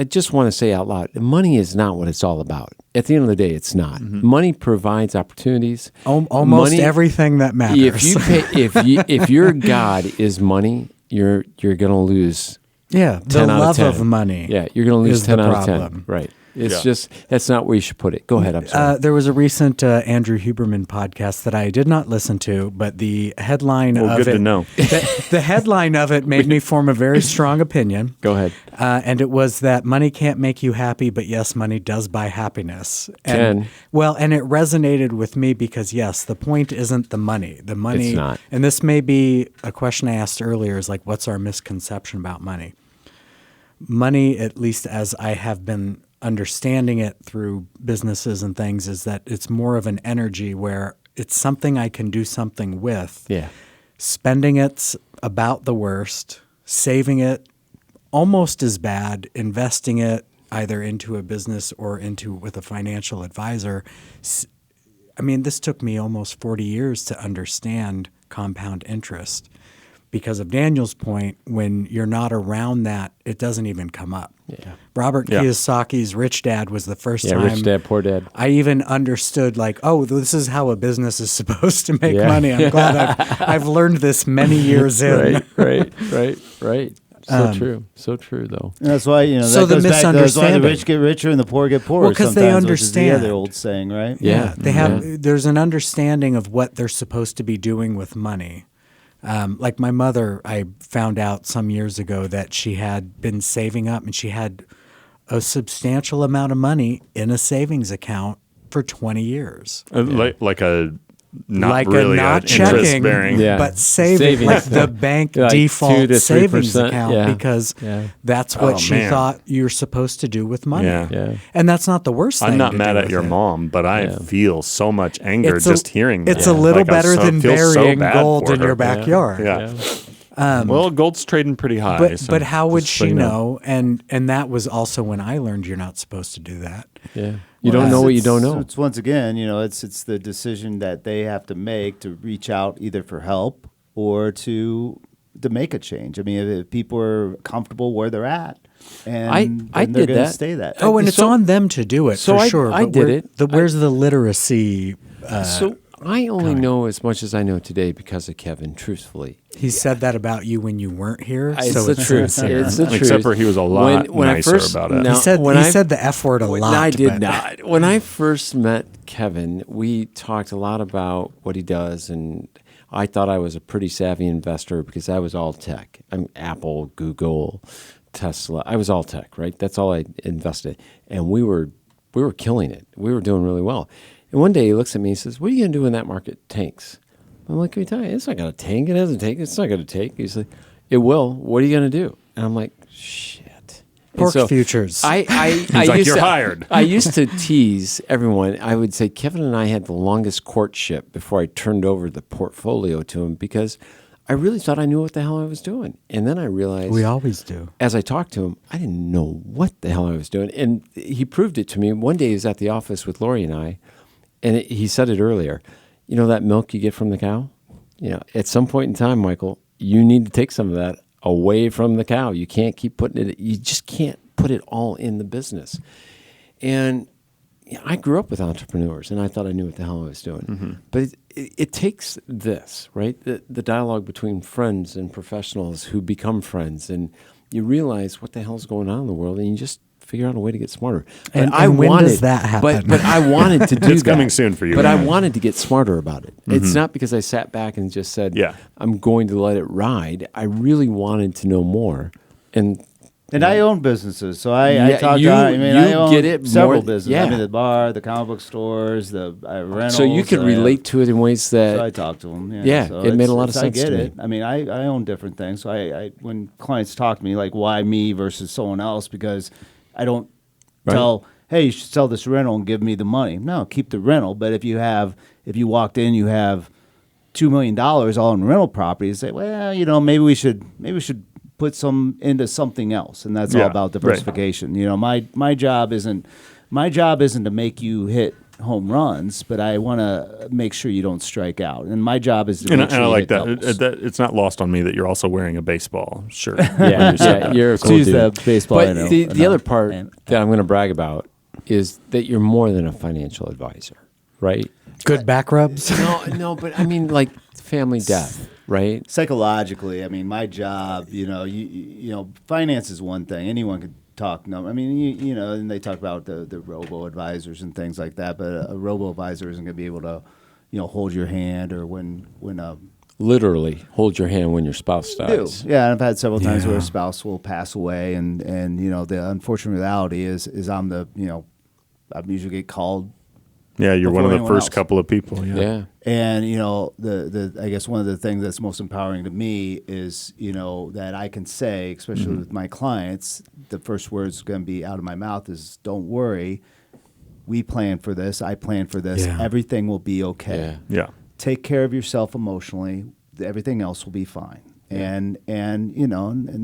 just want to say out loud, money is not what it's all about. At the end of the day, it's not. Money provides opportunities. Almost everything that matters. If you pay, if your God is money, you're going to lose. The 10 out love 10. of money. Yeah, you're going to lose is 10 the out of 10. problem. Right. It's just, that's not where you should put it. Go ahead. I'm sorry. There was a recent Andrew Huberman podcast that I did not listen to, but the headline of good it. to know. The headline of it made me form a very strong opinion. Go ahead. And it was that money can't make you happy, but yes, money does buy happiness. And it resonated with me because yes, the point isn't the money. The money, It's not. And this may be a question I asked earlier, is like, what's our misconception about money? Money, at least as I have been understanding it through businesses and things, is that it's more of an energy where it's something I can do something with. Yeah. Spending it's about the worst. Saving it almost as bad. Investing it either into a business or with a financial advisor, I mean, this took me almost 40 years to understand compound interest. Because of Daniel's point, when you're not around that, it doesn't even come up. Yeah. Robert Kiyosaki's Rich Dad was the first time Rich Dad, Poor Dad. I even understood, like, oh, this is how a business is supposed to make money. I'm glad I've learned this many years in. Right. So true, though. And that's why, So that the goes back. That's why the misunderstanding. rich get richer and the poor get poorer. Well, 'cause they sometimes, which is the understand. other old saying, right? Yeah. They have. There's an understanding of what they're supposed to be doing with money. Like my mother, I found out some years ago that she had been saving up, and she had a substantial amount of money in a savings account for 20 years. Like a not like really a not checking, interest bearing. Yeah. but saving, like the bank Like 2 default to 3%, savings account, because Yeah. that's what Oh, she man. thought you're supposed to do with money. Yeah. And that's not the worst thing. I'm not to mad do at with your it. mom, but I feel so much anger It's just hearing that. It's a little Like, I better than feel so burying bad gold for in her. your backyard. Yeah. Well, gold's trading pretty high. But how would just so she you know? And that was also when I learned you're not supposed to do that. Yeah. You don't know what you don't know. It's once again, it's the decision that they have to make to reach out either for help or to make a change. I mean, if people are comfortable where they're at, and I then they're did going to that. stay that. Oh, and it's So- on them to do it so for I- sure. I but did where- it. Where's the literacy? So I only know as much as I know today because of Kevin, truthfully. He said that about you when you weren't here. It's so the it's truth. sincere. It's the truth. Except for he was a lot nicer about it. No, He said when he I- said the F word a lot. I did but- not. When I first met Kevin, we talked a lot about what he does, and I thought I was a pretty savvy investor because I was all tech. I'm Apple, Google, Tesla. I was all tech, right? That's all I invested, and we were killing it. We were doing really well. And one day he looks at me and says, "What are you going to do when that market tanks?" I'm like, "Can we tell you? It's not going to tank. It hasn't tanked. It's not going to tank." He's like, "It will. What are you going to do?" And I'm like, "Shit." And Pork futures. I like, used "You're to, hired." I used to tease everyone. I would say Kevin and I had the longest courtship before I turned over the portfolio to him because I really thought I knew what the hell I was doing. And then I realized We always do. as I talked to him, I didn't know what the hell I was doing. And he proved it to me. One day he was at the office with Lori and I, and he said it earlier. You know that milk you get from the cow? At some point in time, Michael, you need to take some of that away from the cow. You can't keep putting it. You just can't put it all in the business. And I grew up with entrepreneurs, and I thought I knew what the hell I was doing. Mm-hmm. But it takes this, right? The dialogue between friends and professionals who become friends, and you realize what the hell's going on in the world, and you just figure out a way to get smarter. But And when does that happen? But I wanted to do It's that. coming soon for you. But I wanted to get smarter about it. It's not because I sat back and just said, Yeah. I'm going to let it ride. I really wanted to know more. And I own businesses, so I Yeah, talk. you- I you own get it several more- businesses. yeah. I mean, the bar, the comic book stores, the rentals. so you could relate to it in ways that So I talk to them. Yeah, so it made a lot of I sense get to me. it. I mean, I own different things. So I when clients talk to me, like, why me versus someone else? Because I don't tell, hey, you should sell this rental and give me the money. No, keep the rental. But if you walked in, you have $2 million all in rental properties. Say, well, maybe we should put some into something else, and that's all about diversification. My job isn't to make you hit home runs, but I want to make sure you don't strike out. And my job is to make sure I you like hit that. doubles. It's not lost on me that you're also wearing a baseball shirt. yeah, you're a cool Excuse dude. the baseball. But I know, the other part And- that I'm going to brag about is that you're more than a financial advisor, right? Good back rubs. No, but I mean like family death, right? Psychologically, I mean, my job, finance is one thing. Anyone could talk. No, I mean, and they talk about the robo advisors and things like that. But a robo advisor isn't going to be able to, hold your hand or when Literally hold your hand when your spouse dies. Yeah, and I've had several times where Yeah. a spouse will pass away, and the unfortunate reality is I'm I usually get called. Yeah, you're one of Before the anyone first else. couple of people. Yeah. And the I guess one of the things that's most empowering to me is that I can say, especially with my clients, the first words going to be out of my mouth is, "Don't worry, we plan for this. I plan for this. Yeah. Everything will be okay. Yeah. Yeah. Take care of yourself emotionally. Everything else will be fine." And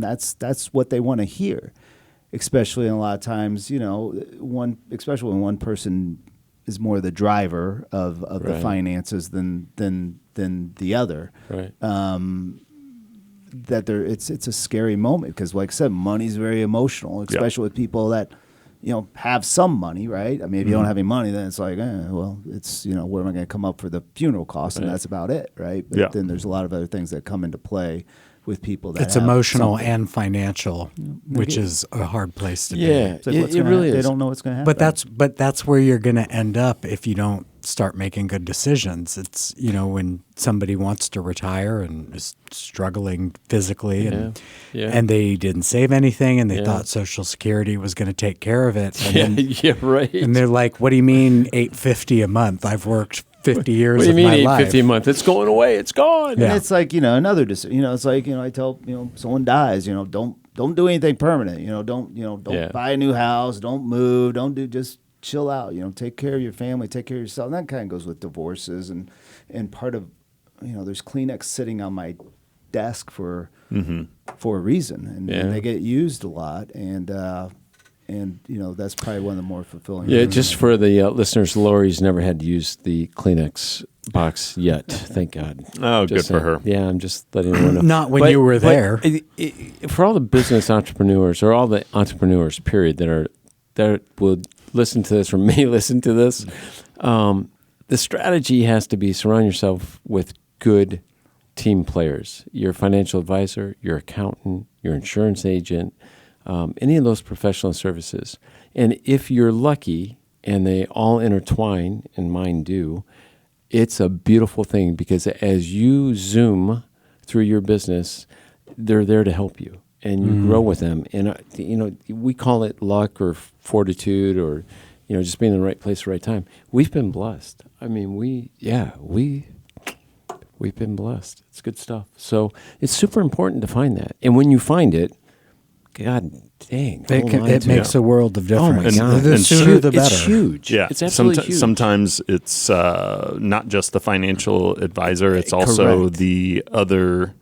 that's what they want to hear. especially in a lot of times, especially when one person is more the driver of the Right. finances than the other. Right. That it's a scary moment because, like I said, money's very emotional, especially with people that have some money, right? I mean, if you don't have any money, then it's like, well, it's where am I going to come up for the funeral costs, and that's about it, right? But then there's a lot of other things that come into play with people that It's have emotional something. and financial, which is a hard place to be. Yeah, It's like, it really They is. don't know what's going to happen. But that's where you're going to end up if you don't start making good decisions. It's when somebody wants to retire and is struggling physically and Yeah. and they didn't save anything and they Yeah. thought Social Security was going to take care of it. And Yeah, then, yeah, right. and they're like, "What do you mean $850 a month? I've worked 50 years what do you of mean my life." $850 a month? It's going away. It's gone. Yeah. And it's like another decision. It's like I tell someone dies. Don't do anything permanent. Don't buy a new house. Don't move. Don't do just chill out. Take care of your family. Take care of yourself. And that kind of goes with divorces and part of there's Kleenex sitting on my desk for a reason, and they get used a lot and that's probably one of the more fulfilling. Yeah, things. just for the listeners, Lori's never had to use the Kleenex box yet. Thank God. Oh, Just good for saying. her. Yeah, I'm just letting everyone know. Not when you were there. For all the business entrepreneurs or all the entrepreneurs, period, that will listen to this or may listen to this, the strategy has to be surround yourself with good team players. Your financial advisor, your accountant, your insurance agent, any of those professional services. And if you're lucky and they all intertwine, and mine do, it's a beautiful thing because as you zoom through your business, they're there to help you and you grow with them. And, we call it luck or fortitude or, just being in the right place at the right time. We've been blessed. I mean, we've been blessed. It's good stuff. So it's super important to find that. And when you find it, God dang, It makes a world of Oh my difference. God. The And sooner the better. It's huge. Yeah, It's absolutely huge. Sometimes it's not just the financial advisor; it's also Correct. the other,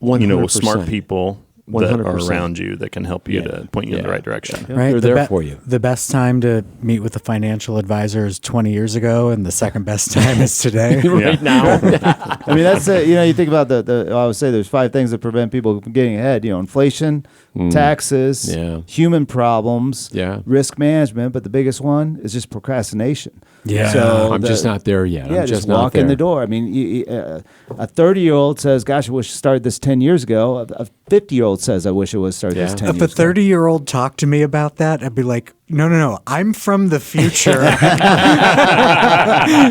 100%. smart people that are 100%. around you that can help you Yeah. to point you in the Yeah. right direction. Right? They're there for you. The best time to meet with a financial advisor is 20 years ago, and the second best time is today. right now. I mean, that's you think about I would say there's 5 things that prevent people from getting ahead. Inflation, taxes, Yeah. human problems, Yeah. risk management. But the biggest one is just procrastination. Yeah. So I'm just not there yet. Yeah, I'm just not walk in there. the door. I mean, a 30-year-old says, "Gosh, I wish I started this 10 years ago." A 50-year-old says, "I wish I was started this Yeah. 10 If a years ago." 30-year-old talked to me about that, I'd be like, no. I'm from the future.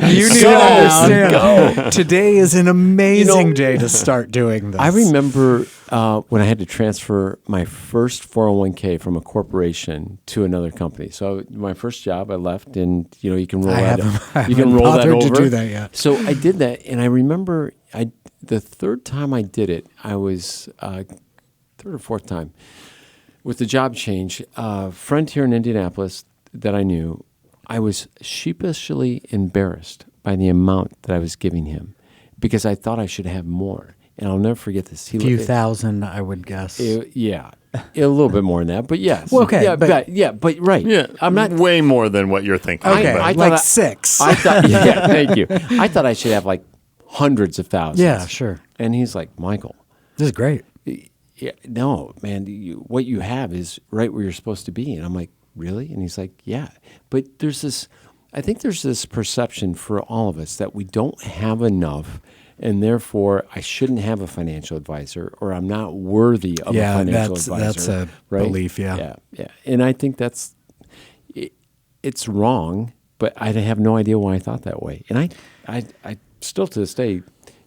You need to understand. Today is an amazing day to start doing this. I remember when I had to transfer my first 401k from a corporation to another company. So my first job, I left, and you can roll I that. haven't You can roll that bothered over. to do that yet. So I did that, and I remember the third time I did it, I was third or fourth time with the job change. Friend here in Indianapolis that I knew, I was sheepishly embarrassed by the amount that I was giving him because I thought I should have more. And I'll never forget this. He few thousand, I would guess. yeah, a little bit more than that, but yes. Well, okay, yeah, but- but right. Yeah, I'm not. way more than what you're thinking. Okay, but- I like thought 6. I thought. Yeah, thank you. I thought I should have like hundreds of thousands. Yeah, sure. And he's like, Michael, This is great. yeah, no, man, what you have is right where you're supposed to be. And I'm like, really? And he's like, yeah. But I think there's this perception for all of us that we don't have enough, and therefore I shouldn't have a financial advisor, or I'm not worthy of a financial advisor. That's a right? belief, yeah. Yeah. And I think it's wrong, but I have no idea why I thought that way. And I still to this day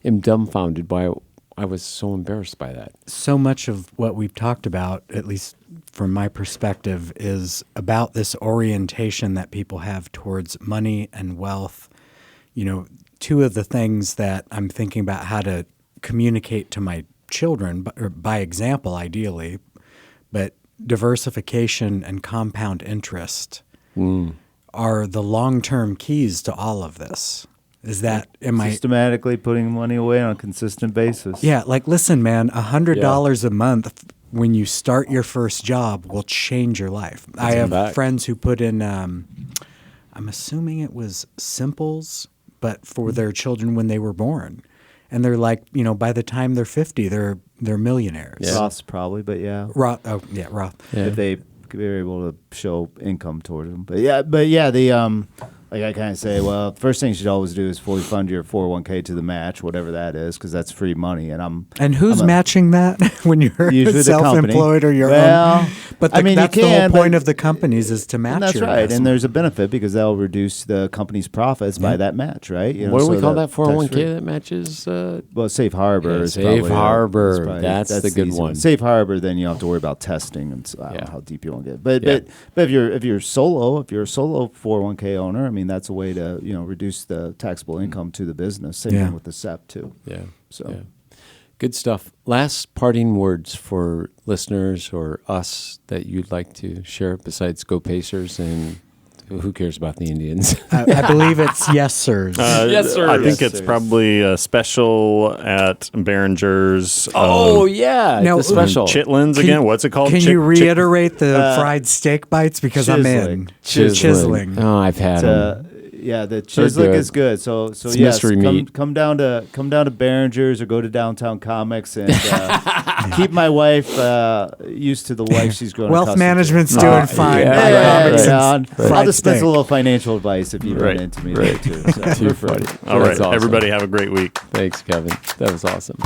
am dumbfounded by I was so embarrassed by that. So much of what we've talked about, at least from my perspective, is about this orientation that people have towards money and wealth. Two of the things that I'm thinking about how to communicate to my children, or by example, ideally, but diversification and compound interest are the long-term keys to all of this. Is that, Systematically putting money away on a consistent basis. Yeah, like listen, man, $100 a month when you start your first job will change your life. I have back. friends who put in, I'm assuming it was Simples, but for their children when they were born. And they're like, by the time they're 50, they're millionaires. Yeah. Roths probably, but yeah. Roth. Yeah. If they were able to show income towards them. But yeah, the like I kind of say, well, first thing you should always do is fully fund your 401k to the match, whatever that is, because that's free money. And who's matching that when you're usually the company. self-employed or your Well, own? But I mean, that's you the whole can, point but- of the companies is to match. And that's your right, and investment. there's a benefit because that'll reduce the company's profits by that match, right? What do we so call that 401k tax-free. that matches? Well, safe harbor. Yeah, is safe probably harbor. is probably- That's the good easy one. Safe harbor, then you don't have to worry about testing and so, I don't Yeah. know how deep you want to get. But Yeah. but if you're solo, if you're a solo 401k owner, I mean that's a way to reduce the taxable income to the business. Same Yeah. thing with the SEP too. Yeah. So. Yeah. Good stuff. Last parting words for listeners or us that you'd like to share besides Go Pacers and who cares about the Indians? I believe it's yes, sirs. Yes, sir. I think Yes, it's sir. probably a special at Behringer's. Yeah. Now, the special. Chitlins again. What's it called? Can you reiterate the fried steak bites? Because I'm in. Chiseling. Oh, I've had them. Yeah, the chislik good. is good. So It's yes, mystery meat. come down to Behringer's or go to Downtown Comics and keep my wife used to the life she's growing. Wealth accustomed to. management's doing fine. yeah, Buy right, comics right. and I'll fried dispense steak. a little financial advice if you Right. run into me there too. So. Too funny. All right, That's awesome. everybody have a great week. Thanks, Kevin. That was awesome.